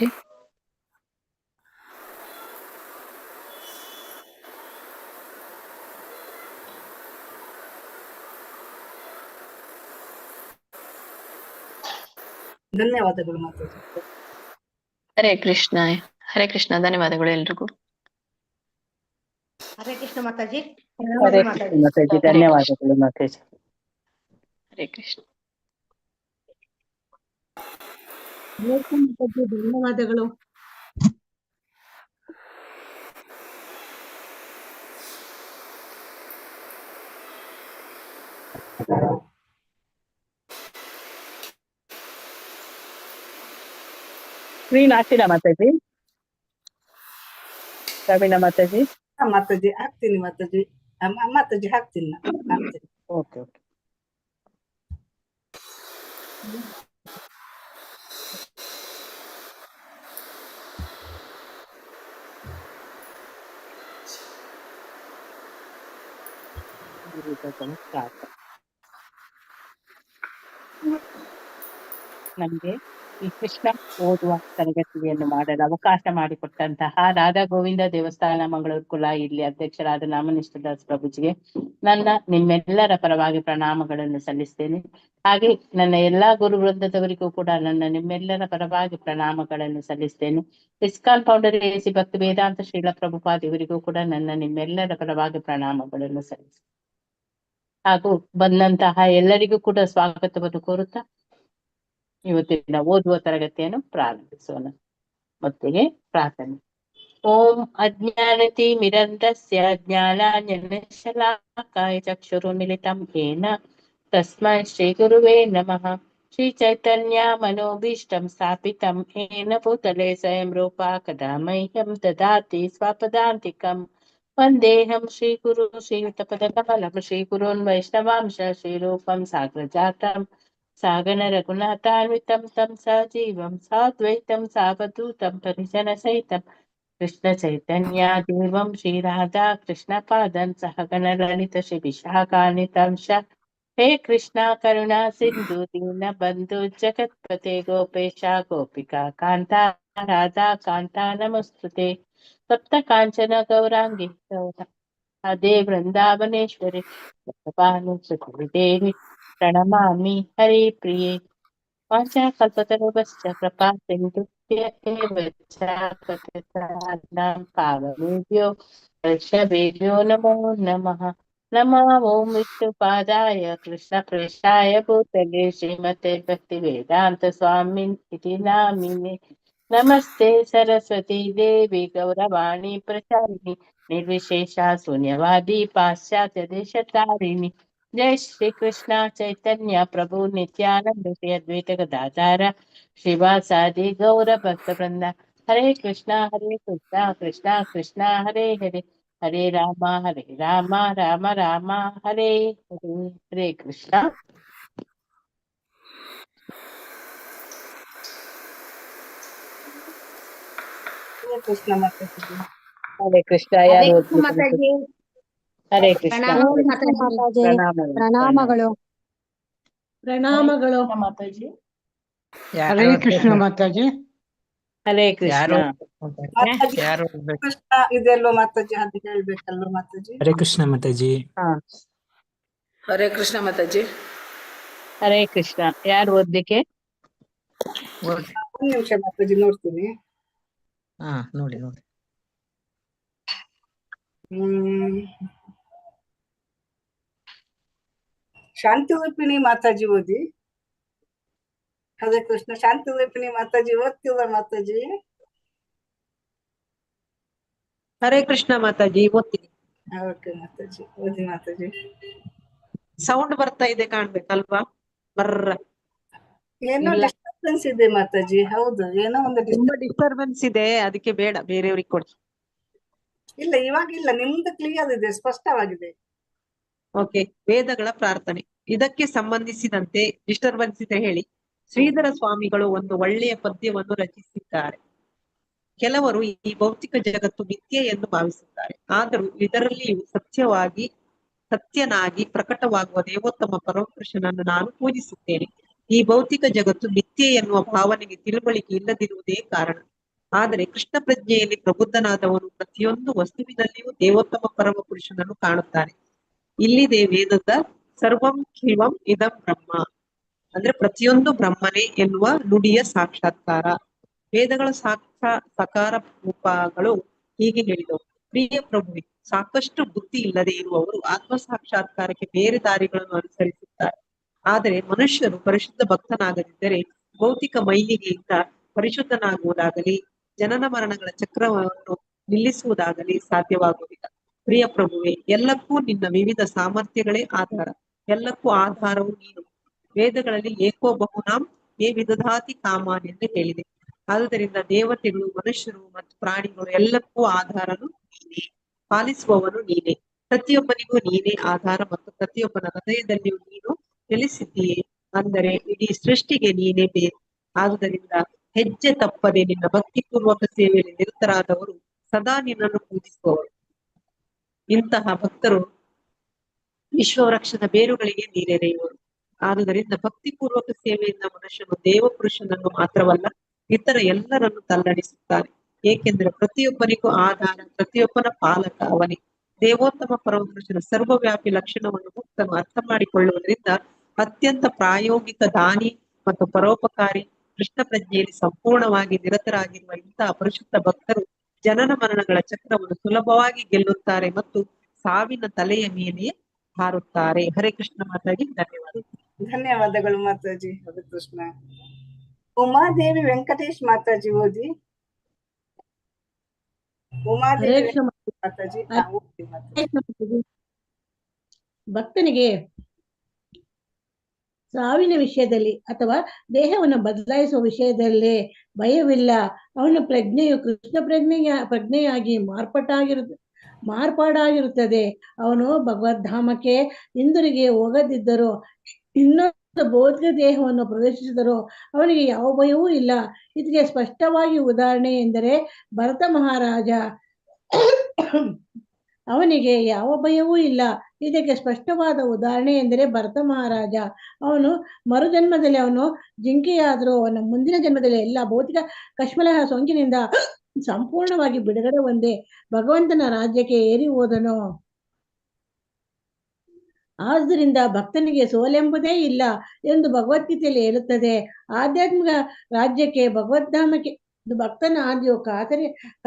ಮಾತಾಡಿ. ಧನ್ಯವಾದಗಳು ಮಾತಾಡಿ. ಹರೇ ಕೃಷ್ಣ. ಹರೇ ಕೃಷ್ಣ. ಧನ್ಯವಾದಗಳು ಎಲ್ರಿಗೂ. ಹರೇ ಕೃಷ್ಣ ಮಾತಾಜಿ. ಹರೇ ಕೃಷ್ಣ ಮಾತಾಜಿ. ಧನ್ಯವಾದಗಳು ಮಾತಾಜಿ. ಹರೇ ಕೃಷ್ಣ. ಧನ್ಯವಾದಗಳು. ಸ್ಕ್ರೀನ್ ಹಾಕ್ತೀರಾ ಮಾತಾಜಿ? ಸಾವಿನ ಮಾತಾಜಿ. ಮಾತಾಜಿ ಹಾಕ್ತೀನಿ ಮಾತಾಜಿ. ಮಾತಾಜಿ ಹಾಕ್ತೀನಿ. Okay okay. ನಮ್ಗೆ ಈ ಕೃಷ್ಣ ಓದುವ ತರಗತಿಯನ್ನು ಮಾಡಲು ಅವಕಾಶ ಮಾಡಿಕೊಟ್ಟಂತಹ ರಾಧಾ ಗೋವಿಂದ ದೇವಸ್ಥಾನ ಮಂಗಳೂರು ಕುಲ ಇಲ್ಲಿ ಅಧ್ಯಕ್ಷರಾದ ನಾಮನಿಷ್ಠದಾಸ್ ಪ್ರಭುಜಿಗೆ ನಿಮ್ಮೆಲ್ಲರ ಪರವಾಗಿ ಪ್ರಣಾಮಗಳನ್ನು ಸಲ್ಲಿಸ್ತೇನೆ. ಹಾಗೆ ನನ್ನ ಎಲ್ಲಾ ಗುರು ವೃಂದದವರಿಗೂ ಕೂಡ ನಿಮ್ಮೆಲ್ಲರ ಪರವಾಗಿ ಪ್ರಣಾಮಗಳನ್ನು ಸಲ್ಲಿಸ್ತೇನೆ. ಇಸ್ಕಾನ್ ಫೌಂಡರ್ ಎಸಿ ಭಕ್ತಿ ವೇದಾಂತ ಶ್ರೀಲ ಪ್ರಭುಪಾದ್ ಇವರಿಗೂ ಕೂಡ ನಿಮ್ಮೆಲ್ಲರ ಪರವಾಗಿ ಪ್ರಣಾಮಗಳನ್ನು ಸಲ್ಲಿಸ್ತೇನೆ. ಹಾಗೂ ಬಂದಂತಹ ಎಲ್ಲರಿಗೂ ಕೂಡ ಸ್ವಾಗತವನ್ನು ಕೋರುತ್ತಾ ಇವತ್ತಿನ ಓದುವ ತರಗತಿಯನ್ನು ಪ್ರಾರಂಭಿಸೋಣ. ಮೊದಲಿಗೆ ಪ್ರಾರ್ಥನೆ. ಓಂ ಅಜ್ಞಾನತಿ ಮಿರಂತಸ್ಯ ಜ್ಞಾನಾಂಜನಶಲಾಕಾಯ ಚಕ್ಷುರುನ್ಮಿಲಿತಂ ಯೇನ ತಸ್ಮೈ ಶ್ರೀ ಗುರುವೇ ನಮಃ. ಶ್ರೀ ಚೈತನ್ಯ ಮನೋಭೀಷ್ಟಂ ಸ್ಥಾಪಿತಂ ಯೇನ ಭೂತಲೆ ಸ್ವಯಂ ರೂಪ ಕದಾ ಮಹ್ಯಂ ದದಾತಿ ಸ್ವಪದಾಂತಿಕಂ. ವಂದೇಹಂ ಶ್ರೀ ಗುರು ಶ್ರೀಯುತಪದಕಮಲಂ ಶ್ರೀ ಗುರುನ್ ವೈಷ್ಣವಾಂಶ ಶ್ರೀರೂಪಂ ಸಾಗ್ರಜಾತಂ ಸಾಗರ ರಘುನಾಥಾನ್ವಿತಂ ತಂ ಸಜೀವಂ ಸಾದ್ವೈತಂ ಸಾವಧೂತಂ ಪರಿಜನ ಸಹಿತಂ ಕೃಷ್ಣ ಚೈತನ್ಯ ದೇವಂ ಶ್ರೀ ರಾಧಾ ಕೃಷ್ಣ ಪಾದಂ ಸಹಗಣ ಲಲಿತ ಶ್ರೀ ವಿಶಾಖಾನ್ವಿತಾಂಶ. ಹೇ ಕೃಷ್ಣ ಕರುಣಾ ಸಿಂಧು ದೀನ ಬಂಧು ಜಗತ್ಪತೆ ಗೋಪೇಶ ಗೋಪಿಕಾ ಕಾಂತ ರಾಧಾ ಕಾಂತ ನಮಸ್ತುತೆ. ಸಪ್ತ ಕಾಂಚನ ಗೌರಾಂಗಿ ಅದೇ ವೃಂದಾವನೇಶ್ವರಿ ದೇವಿ ಪ್ರಣಮಾಮಿ ಹರಿ ಪ್ರಿಯೆ. ವಾಚಾ ಕಲ್ಪತರುಭ್ಯಶ್ಚ ಕೃಪಾ ಸಿಂಧುಭ್ಯೋ ಪಾವನೇಭ್ಯೋ ವೈಷ್ಣವೇಭ್ಯೋ ನಮೋ ನಮಃ. ನಮಃ ಓಂ ವಿಷ್ಣುಪಾದಾಯ ಕೃಷ್ಣ ಪ್ರೇಷ್ಠಾಯ ಭೂತಲೆ ಶ್ರೀಮತೆ ಭಕ್ತಿ ವೇದಾಂತ ಸ್ವಾಮಿನ್ ಇತಿ ನಾಮಿನೆ. ನಮಸ್ತೆ ಸರಸ್ವತಿ ದೇವಿ ಗೌರವಾಣಿ ಪ್ರಚಾರಿಣಿ ನಿರ್ವಿಶೇಷ ಶೂನ್ಯವಾದಿ ಪಾಶ್ಚಾತ್ಯ ದೇಶತಾರಿಣಿ. ಜೈ ಶ್ರೀ ಕೃಷ್ಣ ಚೈತನ್ಯ ಪ್ರಭು ನಿತ್ಯಾನಂದ ಶ್ರೀ ಅದ್ವೈತ ಗದಾಧಾರ ಶ್ರೀವಾಸಾದಿ ಗೌರ ಭಕ್ತ ವೃಂದ. ಹರೇ ಕೃಷ್ಣ ಕೃಷ್ಣ ಕೃಷ್ಣ ಹರೇ ಹರೇ ಹರೇ ರಾಮ ರಾಮ ರಾಮ ಹರೇ ಹರೇ. ಹರೇ ಕೃಷ್ಣ. ಕೃಷ್ಣ ಮಾತಾಜಿ. ಹರೇ ಕೃಷ್ಣ. ಯಾರು ಹರೇ ಕೃಷ್ಣ. ಪ್ರಣಾಮಗಳು. ಪ್ರಣಾಮಗಳು ಮಾತಾಜಿ. ಹರೇ ಕೃಷ್ಣ ಮಾತಾಜಿ. ಹರೇ ಕೃಷ್ಣ. ಕೃಷ್ಣ ಇದೆಲ್ಲೋ ಮಾತಾಜಿ ಅದು ಹೇಳ್ಬೇಕಲ್ವ ಮಾತಾಜಿ. ಹರೇ ಕೃಷ್ಣ ಮಾತಾಜಿ. ಹರೇ ಕೃಷ್ಣ ಮಾತಾಜಿ. ಹರೇ ಕೃಷ್ಣ. ಯಾರು ಓದ್ಲಿಕ್ಕೆ? ಒಂದ್ ನಿಮಿಷ ಮಾತಾಜಿ ನೋಡ್ತೀನಿ. ನೋಡಿ. ಶಾಂತಿ ರೂಪಿಣಿ ಮಾತಾಜಿ ಓದಿ. ಹರೇ ಕೃಷ್ಣ. ಶಾಂತಿ ರೂಪಿಣಿ ಮಾತಾಜಿ ಓದ್ತಿಲ್ಲ ಮಾತಾಜಿ. ಹರೇ ಕೃಷ್ಣ ಮಾತಾಜಿ ಓದ್ತೀನಿ. ಓಕೆ ಮಾತಾಜಿ ಓದಿ ಮಾತಾಜಿ. ಸೌಂಡ್ ಬರ್ತಾ ಇದೆ ಕಾಣ್ಬೇಕಲ್ವಾ? ಬರ್ರ ಏನೋ ಡಿಸ್ಟರ್ಬೆನ್ಸ್ ಇದೆ ಮಾತಾಜಿ. ಹೌದು, ಏನೋ ಒಂದು ತುಂಬಾ ಡಿಸ್ಟರ್ಬೆನ್ಸ್ ಇದೆ, ಅದಕ್ಕೆ ಬೇಡ, ಬೇರೆಯವ್ರಿಗೆ ಕೊಡಿ. ಇಲ್ಲ ಇವಾಗಿಲ್ಲ, ನಿಮ್ದು ಕ್ಲಿಯರ್ ಇದೆ, ಸ್ಪಷ್ಟವಾಗಿದೆ. ಓಕೆ. ವೇದಗಳ ಪ್ರಾರ್ಥನೆ. ಇದಕ್ಕೆ ಸಂಬಂಧಿಸಿದಂತೆ ಡಿಸ್ಟರ್ಬೆನ್ಸ್ ಇದೆ ಹೇಳಿ. ಶ್ರೀಧರ ಸ್ವಾಮಿಗಳು ಒಂದು ಒಳ್ಳೆಯ ಪದ್ಯವನ್ನು ರಚಿಸಿದ್ದಾರೆ. ಕೆಲವರು ಈ ಭೌತಿಕ ಜಗತ್ತು ಮಿಥ್ಯೆ ಎಂದು ಭಾವಿಸುತ್ತಾರೆ. ಆದರೂ ಇದರಲ್ಲಿಯೂ ಸತ್ಯನಾಗಿ ಪ್ರಕಟವಾಗುವ ದೇವೋತ್ತಮ ಪರಮಪುರುಷನನ್ನು ನಾನು ಪೂಜಿಸುತ್ತೇನೆ. ಈ ಭೌತಿಕ ಜಗತ್ತು ಮಿಥ್ಯೆ ಎನ್ನುವ ಭಾವನೆಗೆ ತಿಳುವಳಿಕೆ ಇಲ್ಲದಿರುವುದೇ ಕಾರಣ. ಆದರೆ ಕೃಷ್ಣ ಪ್ರಜ್ಞೆಯಲ್ಲಿ ಪ್ರಬುದ್ಧನಾದವನು ಪ್ರತಿಯೊಂದು ವಸ್ತುವಿನಲ್ಲಿಯೂ ದೇವೋತ್ತಮ ಪರಮ ಪುರುಷನನ್ನು ಕಾಣುತ್ತಾನೆ. ಇಲ್ಲಿದೆ ವೇದದ ಸರ್ವಂ ಶಿವಂ ಇದಂ ಬ್ರಹ್ಮ, ಅಂದ್ರೆ ಪ್ರತಿಯೊಂದು ಬ್ರಹ್ಮನೇ ಎನ್ನುವ ನುಡಿಯ ಸಾಕ್ಷಾತ್ಕಾರ. ವೇದಗಳ ಸಕಾರ ರೂಪಗಳು ಹೀಗೆ ಹೇಳಿದವು. ಪ್ರಿಯ ಪ್ರಭುವೆ, ಸಾಕಷ್ಟು ಬುದ್ಧಿ ಇಲ್ಲದೆ ಇರುವವರು ಆತ್ಮ ಸಾಕ್ಷಾತ್ಕಾರಕ್ಕೆ ಬೇರೆ ದಾರಿಗಳನ್ನು ಅನುಸರಿಸುತ್ತಾರೆ. ಆದರೆ ಮನುಷ್ಯರು ಪರಿಶುದ್ಧ ಭಕ್ತನಾಗದಿದ್ದರೆ ಭೌತಿಕ ಮೈಲಿಗೆಯಿಂದ ಪರಿಶುದ್ಧನಾಗುವುದಾಗಲಿ ಜನನ ಮರಣಗಳ ಚಕ್ರವನ್ನು ನಿಲ್ಲಿಸುವುದಾಗಲಿ ಸಾಧ್ಯವಾಗುವುದಿಲ್ಲ. ಪ್ರಿಯ ಪ್ರಭುವೆ, ಎಲ್ಲಕ್ಕೂ ನಿನ್ನ ವಿವಿಧ ಸಾಮರ್ಥ್ಯಗಳೇ ಆಧಾರ. ಎಲ್ಲಕ್ಕೂ ಆಧಾರವು ನೀನು. ವೇದಗಳಲ್ಲಿ ಏಕೋ ಬಹುನಾಂ ಏ ವಿದಧಾತಿ ಕಾಮಾನ್ ಎಂದು ಹೇಳಿದೆ. ಆದುದರಿಂದ ದೇವತೆಗಳು, ಮನುಷ್ಯರು ಮತ್ತು ಪ್ರಾಣಿಗಳು ಎಲ್ಲಕ್ಕೂ ಆಧಾರನು ನೀನೇ, ಪಾಲಿಸುವವನು ನೀನೇ. ಪ್ರತಿಯೊಬ್ಬನಿಗೂ ನೀನೇ ಆಧಾರ ಮತ್ತು ಪ್ರತಿಯೊಬ್ಬನ ಹೃದಯದಲ್ಲಿಯೂ ನೀನು ನೆಲೆಸಿದ್ದೀಯೇ. ಅಂದರೆ ಇಡೀ ಸೃಷ್ಟಿಗೆ ನೀನೇ ಬೇರು. ಆದುದರಿಂದ ಹೆಜ್ಜೆ ತಪ್ಪದೆ ನಿನ್ನ ಭಕ್ತಿಪೂರ್ವಕ ಸೇವೆಯಲ್ಲಿ ನಿರತರಾದವರು ಸದಾ ನಿನ್ನನ್ನು ಪೂಜಿಸುವವರು. ಇಂತಹ ಭಕ್ತರು ವಿಶ್ವವೃಕ್ಷದ ಬೇರುಗಳಿಗೆ ನೀರೆರೆಯುವರು. ಆದುದರಿಂದ ಭಕ್ತಿಪೂರ್ವಕ ಸೇವೆಯಿಂದ ಮನುಷ್ಯನು ದೇವಪುರುಷನನ್ನು ಮಾತ್ರವಲ್ಲ, ಇತರ ಎಲ್ಲರನ್ನು ತಲ್ಲಣಿಸುತ್ತಾನೆ. ಏಕೆಂದರೆ ಪ್ರತಿಯೊಬ್ಬನಿಗೂ ಆಧಾರ, ಪ್ರತಿಯೊಬ್ಬನ ಪಾಲಕ ಅವನೇ. ದೇವೋತ್ತಮ ಪರಮಪುರುಷನ ಸರ್ವವ್ಯಾಪಿ ಲಕ್ಷಣವನ್ನು ಭಕ್ತನು ಅರ್ಥ ಮಾಡಿಕೊಳ್ಳುವುದರಿಂದ ಅತ್ಯಂತ ಪ್ರಾಯೋಗಿಕ ದಾನಿ ಮತ್ತು ಪರೋಪಕಾರಿ ಕೃಷ್ಣ ಪ್ರಜ್ಞೆಯಲ್ಲಿ ಸಂಪೂರ್ಣವಾಗಿ ನಿರತರಾಗಿರುವ ಇಂತಹ ಪರಿಶುದ್ಧ ಭಕ್ತರು ಜನನ ಮರಣಗಳ ಚಕ್ರವನ್ನು ಸುಲಭವಾಗಿ ಗೆಲ್ಲುತ್ತಾರೆ ಮತ್ತು ಸಾವಿನ ತಲೆಯ ಮೇಲೆಯೇ ಹಾರುತ್ತಾರೆ. ಹರೇ ಕೃಷ್ಣ ಮಾತಾಜಿ, ಧನ್ಯವಾದ. ಧನ್ಯವಾದಗಳು ಮಾತಾಜಿ. ಹರೇ ಕೃಷ್ಣ. ಉಮಾದೇವಿ ವೆಂಕಟೇಶ್ ಮಾತಾಜಿ ಓದಿ. ಉಮಾದೇವಿ ಮಾತಾಜಿ. ಭಕ್ತನಿಗೆ ಸಾವಿನ ವಿಷಯದಲ್ಲಿ ಅಥವಾ ದೇಹವನ್ನು ಬದಲಾಯಿಸುವ ವಿಷಯದಲ್ಲಿ ಭಯವಿಲ್ಲ. ಅವನ ಪ್ರಜ್ಞೆಯು ಕೃಷ್ಣ ಪ್ರಜ್ಞೆಯಾಗಿ ಮಾರ್ಪಾಡಾಗಿರುತ್ತದೆ. ಅವನು ಭಗವದ್ಧಾಮಕ್ಕೆ ಹಿಂದಿರುಗಿ ಹೋಗದಿದ್ದರೂ ಇನ್ನೊಂದು ಭೌತಿಕ ದೇಹವನ್ನು ಪ್ರವೇಶಿಸಿದರೂ ಅವನಿಗೆ ಯಾವ ಭಯವೂ ಇಲ್ಲ. ಇದಕ್ಕೆ ಸ್ಪಷ್ಟವಾಗಿ ಉದಾಹರಣೆ ಎಂದರೆ ಭರತ ಮಹಾರಾಜ. ಅವನಿಗೆ ಯಾವ ಭಯವೂ ಇಲ್ಲ. ಇದಕ್ಕೆ ಸ್ಪಷ್ಟವಾದ ಉದಾಹರಣೆ ಎಂದರೆ ಭರತ ಮಹಾರಾಜ. ಅವನು ಮರುಜನ್ಮದಲ್ಲಿ ಅವನು ಜಿಂಕೆಯಾದರೂ ಅವನ ಮುಂದಿನ ಜನ್ಮದಲ್ಲಿ ಎಲ್ಲ ಭೌತಿಕ ಕಶ್ಮಲ ಸೋಂಕಿನಿಂದ ಸಂಪೂರ್ಣವಾಗಿ ಬಿಡುಗಡೆ ಹೊಂದಿ ಭಗವಂತನ ರಾಜ್ಯಕ್ಕೆ ಏರಿ ಹೋದನು. ಆದ್ದರಿಂದ ಭಕ್ತನಿಗೆ ಸೋಲೆಂಬುದೇ ಇಲ್ಲ ಎಂದು ಭಗವದ್ಗೀತೆಯಲ್ಲಿ ಹೇಳುತ್ತದೆ. ಆಧ್ಯಾತ್ಮಿಕ ರಾಜ್ಯಕ್ಕೆ ಭಗವದ್ಧಾಮಕ್ಕೆ ಭಕ್ತನ ಆದ್ಯವು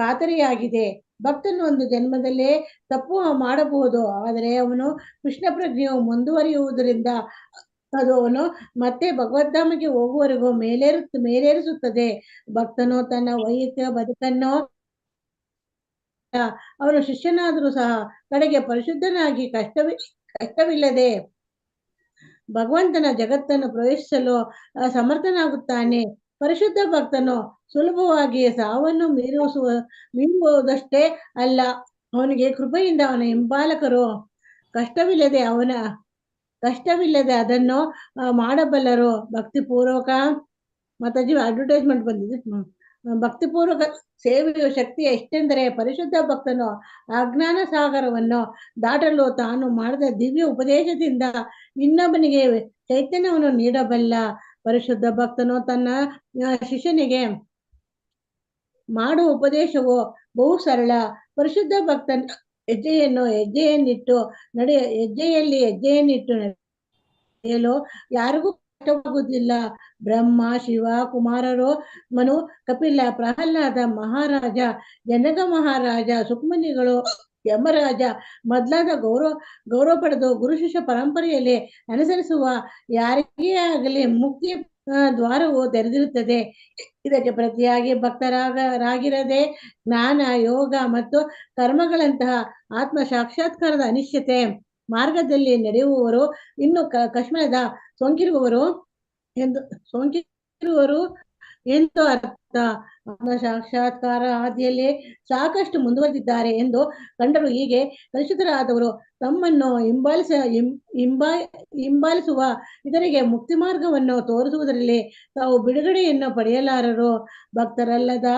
ಖಾತರಿಯಾಗಿದೆ. ಭಕ್ತನು ಒಂದು ಜನ್ಮದಲ್ಲೇ ತಪ್ಪು ಮಾಡಬಹುದು, ಆದರೆ ಅವನು ಕೃಷ್ಣ ಪ್ರಜ್ಞೆಯು ಮುಂದುವರಿಯುವುದರಿಂದ ಅದು ಅವನು ಮತ್ತೆ ಭಗವದ್ಧಾಮಕ್ಕೆ ಹೋಗುವವರೆಗೂ ಮೇಲೇರಿಸುತ್ತದೆ. ಭಕ್ತನು ತನ್ನ ವೈಯಕ್ತಿಕ ಬದುಕನ್ನು ಅವನು ಶಿಷ್ಯನಾದರೂ ಸಹ ಕಡೆಗೆ ಪರಿಶುದ್ಧನಾಗಿ ಕಷ್ಟವಿಲ್ಲದೆ ಭಗವಂತನ ಜಗತ್ತನ್ನು ಪ್ರವೇಶಿಸಲು ಸಮರ್ಥನಾಗುತ್ತಾನೆ. ಪರಿಶುದ್ಧ ಭಕ್ತನು ಸುಲಭವಾಗಿ ಸಾವನ್ನು ಮೀರುವುದಷ್ಟೇ ಅಲ್ಲ, ಅವನಿಗೆ ಕೃಪೆಯಿಂದ ಅವನ ಹಿಂಬಾಲಕರು ಕಷ್ಟವಿಲ್ಲದೆ ಅದನ್ನು ಮಾಡಬಲ್ಲರು. ಭಕ್ತಿಪೂರ್ವಕ ಮಾತಾಜಿ ಅಡ್ವರ್ಟೈಸ್ಮೆಂಟ್ ಬಂದಿದೆ. ಭಕ್ತಿಪೂರ್ವಕ ಸೇವೆಯ ಶಕ್ತಿ ಎಷ್ಟೆಂದರೆ ಪರಿಶುದ್ಧ ಭಕ್ತನು ಅಜ್ಞಾನ ಸಾಗರವನ್ನು ದಾಟಲು ತಾನು ಮಾಡಿದ ದಿವ್ಯ ಉಪದೇಶದಿಂದ ಇನ್ನೊಬ್ಬನಿಗೆ ಚೈತನ್ಯವನ್ನು ನೀಡಬಲ್ಲ. ಪರಿಶುದ್ಧ ಭಕ್ತನು ತನ್ನ ಶಿಷ್ಯನಿಗೆ ಮಾಡುವ ಉಪದೇಶವು ಬಹು ಸರಳ. ಪರಿಶುದ್ಧ ಭಕ್ತನ ಹೆಜ್ಜೆಯನ್ನಿಟ್ಟು ನಡೆಯಲು ಯಾರಿಗೂ ಕಷ್ಟವಾಗುವುದಿಲ್ಲ. ಬ್ರಹ್ಮ, ಶಿವ, ಕುಮಾರರು, ಮನು, ಕಪಿಲ, ಪ್ರಹ್ಲಾದ ಮಹಾರಾಜ, ಜನಕ ಮಹಾರಾಜ, ಸುಕ್ಮನಿಗಳು, ಯಮರಾಜ ಮೊದಲಾದ ಗೌರವ ಪಡೆದು ಗುರು ಶಿಷ್ಯ ಪರಂಪರೆಯಲ್ಲಿ ಅನುಸರಿಸುವ ಯಾರಿಗೇ ಆಗಲಿ ಮುಕ್ತಿಯ ದ್ವಾರವು ತೆರೆದಿರುತ್ತದೆ. ಇದಕ್ಕೆ ಪ್ರತಿಯಾಗಿ ಭಕ್ತರಾಗಿರದೆ ಜ್ಞಾನ, ಯೋಗ ಮತ್ತು ಕರ್ಮಗಳಂತಹ ಆತ್ಮ ಸಾಕ್ಷಾತ್ಕಾರದ ಅನಿಶ್ಚಿತೆ ಮಾರ್ಗದಲ್ಲಿ ನಡೆಯುವವರು ಇನ್ನು ಕಶ್ಮಲದ ಸೋಂಕಿರುವವರು ಎಂದು ಅರ್ಥ. ಆತ್ಮ ಸಾಕ್ಷಾತ್ಕಾರ ಹಾದಿಯಲ್ಲಿ ಸಾಕಷ್ಟು ಮುಂದುವರೆದಿದ್ದಾರೆ ಎಂದು ಕಂಡರು. ಹೀಗೆ ಪರಿಶುದ್ಧರಾದವರು ತಮ್ಮನ್ನು ಹಿಂಬಾಲಿಸುವ ಇದರಿಗೆ ಮುಕ್ತಿ ಮಾರ್ಗವನ್ನು ತೋರಿಸುವುದರಲ್ಲಿ ತಾವು ಬಿಡುಗಡೆಯನ್ನು ಪಡೆಯಲಾರರು. ಭಕ್ತರಲ್ಲದ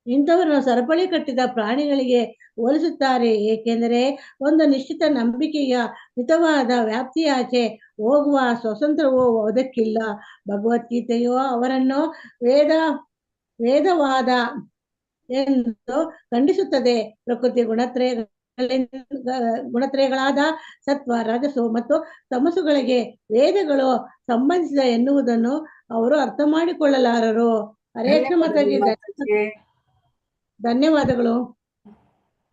ಇಂಥವರನ್ನು ಸರಪಳಿ ಕಟ್ಟಿದ ಪ್ರಾಣಿಗಳಿಗೆ ಹೋಲಿಸುತ್ತಾರೆ. ಏಕೆಂದರೆ ಒಂದು ನಿಶ್ಚಿತ ನಂಬಿಕೆಯ ಮಿತವಾದ ವ್ಯಾಪ್ತಿಯಾಚೆ ಹೋಗುವ ಸ್ವತಂತ್ರವೂ ಅದಕ್ಕಿಲ್ಲ. ಭಗವದ್ಗೀತೆಯು ಅವರನ್ನು ವೇದವಾದ ಎಂದು ಖಂಡಿಸುತ್ತದೆ. ಪ್ರಕೃತಿ ಗುಣತ್ರಯಗಳಾದ ಸತ್ವ, ರಜಸು ಮತ್ತು ತಮಸ್ಸುಗಳಿಗೆ ವೇದಗಳು ಸಂಬಂಧಿಸಿದ ಎನ್ನುವುದನ್ನು ಅವರು ಅರ್ಥ ಮಾಡಿಕೊಳ್ಳಲಾರರು. ಹರೇ ಕೃಷ್ಣ ಮಾತಾಜಿ. ಧನ್ಯವಾದಗಳು.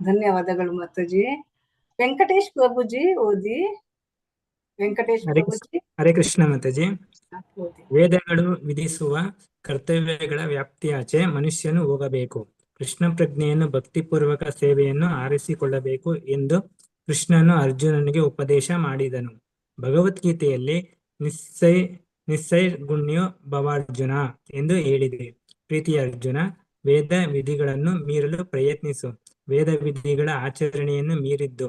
ಧನ್ಯವಾದಗಳು ಮಾತಾಜಿ. ವೆಂಕಟೇಶ್ ಪ್ರಭುಜಿ ಓದಿ. ವೆಂಕಟೇಶ್ ಪ್ರಭುಜಿ. ಹರೇ ಕೃಷ್ಣ ಮಾತಾಜಿ. ಓದಿ. ವೇದಗಳು ವಿಧಿಸುವ ಕರ್ತವ್ಯಗಳ ವ್ಯಾಪ್ತಿಯಾಚೆ ಮನುಷ್ಯನು ಹೋಗಬೇಕು. ಕೃಷ್ಣ ಪ್ರಜ್ಞೆಯನ್ನು ಭಕ್ತಿಪೂರ್ವಕ ಸೇವೆಯನ್ನು ಆರಿಸಿಕೊಳ್ಳಬೇಕು ಎಂದು ಕೃಷ್ಣನು ಅರ್ಜುನನಿಗೆ ಉಪದೇಶ ಮಾಡಿದನು. ಭಗವದ್ಗೀತೆಯಲ್ಲಿ ನಿಸ್ಸೈರ್ಗುಣ್ಯೋ ಭವಾರ್ಜುನ ಎಂದು ಹೇಳಿದೆ. ಪ್ರೀತಿಯ ಅರ್ಜುನ, ವೇದ ವಿಧಿಗಳನ್ನು ಮೀರಲು ಪ್ರಯತ್ನಿಸು. ವೇದ ವಿಧಿಗಳ ಆಚರಣೆಯನ್ನು ಮೀರಿದ್ದು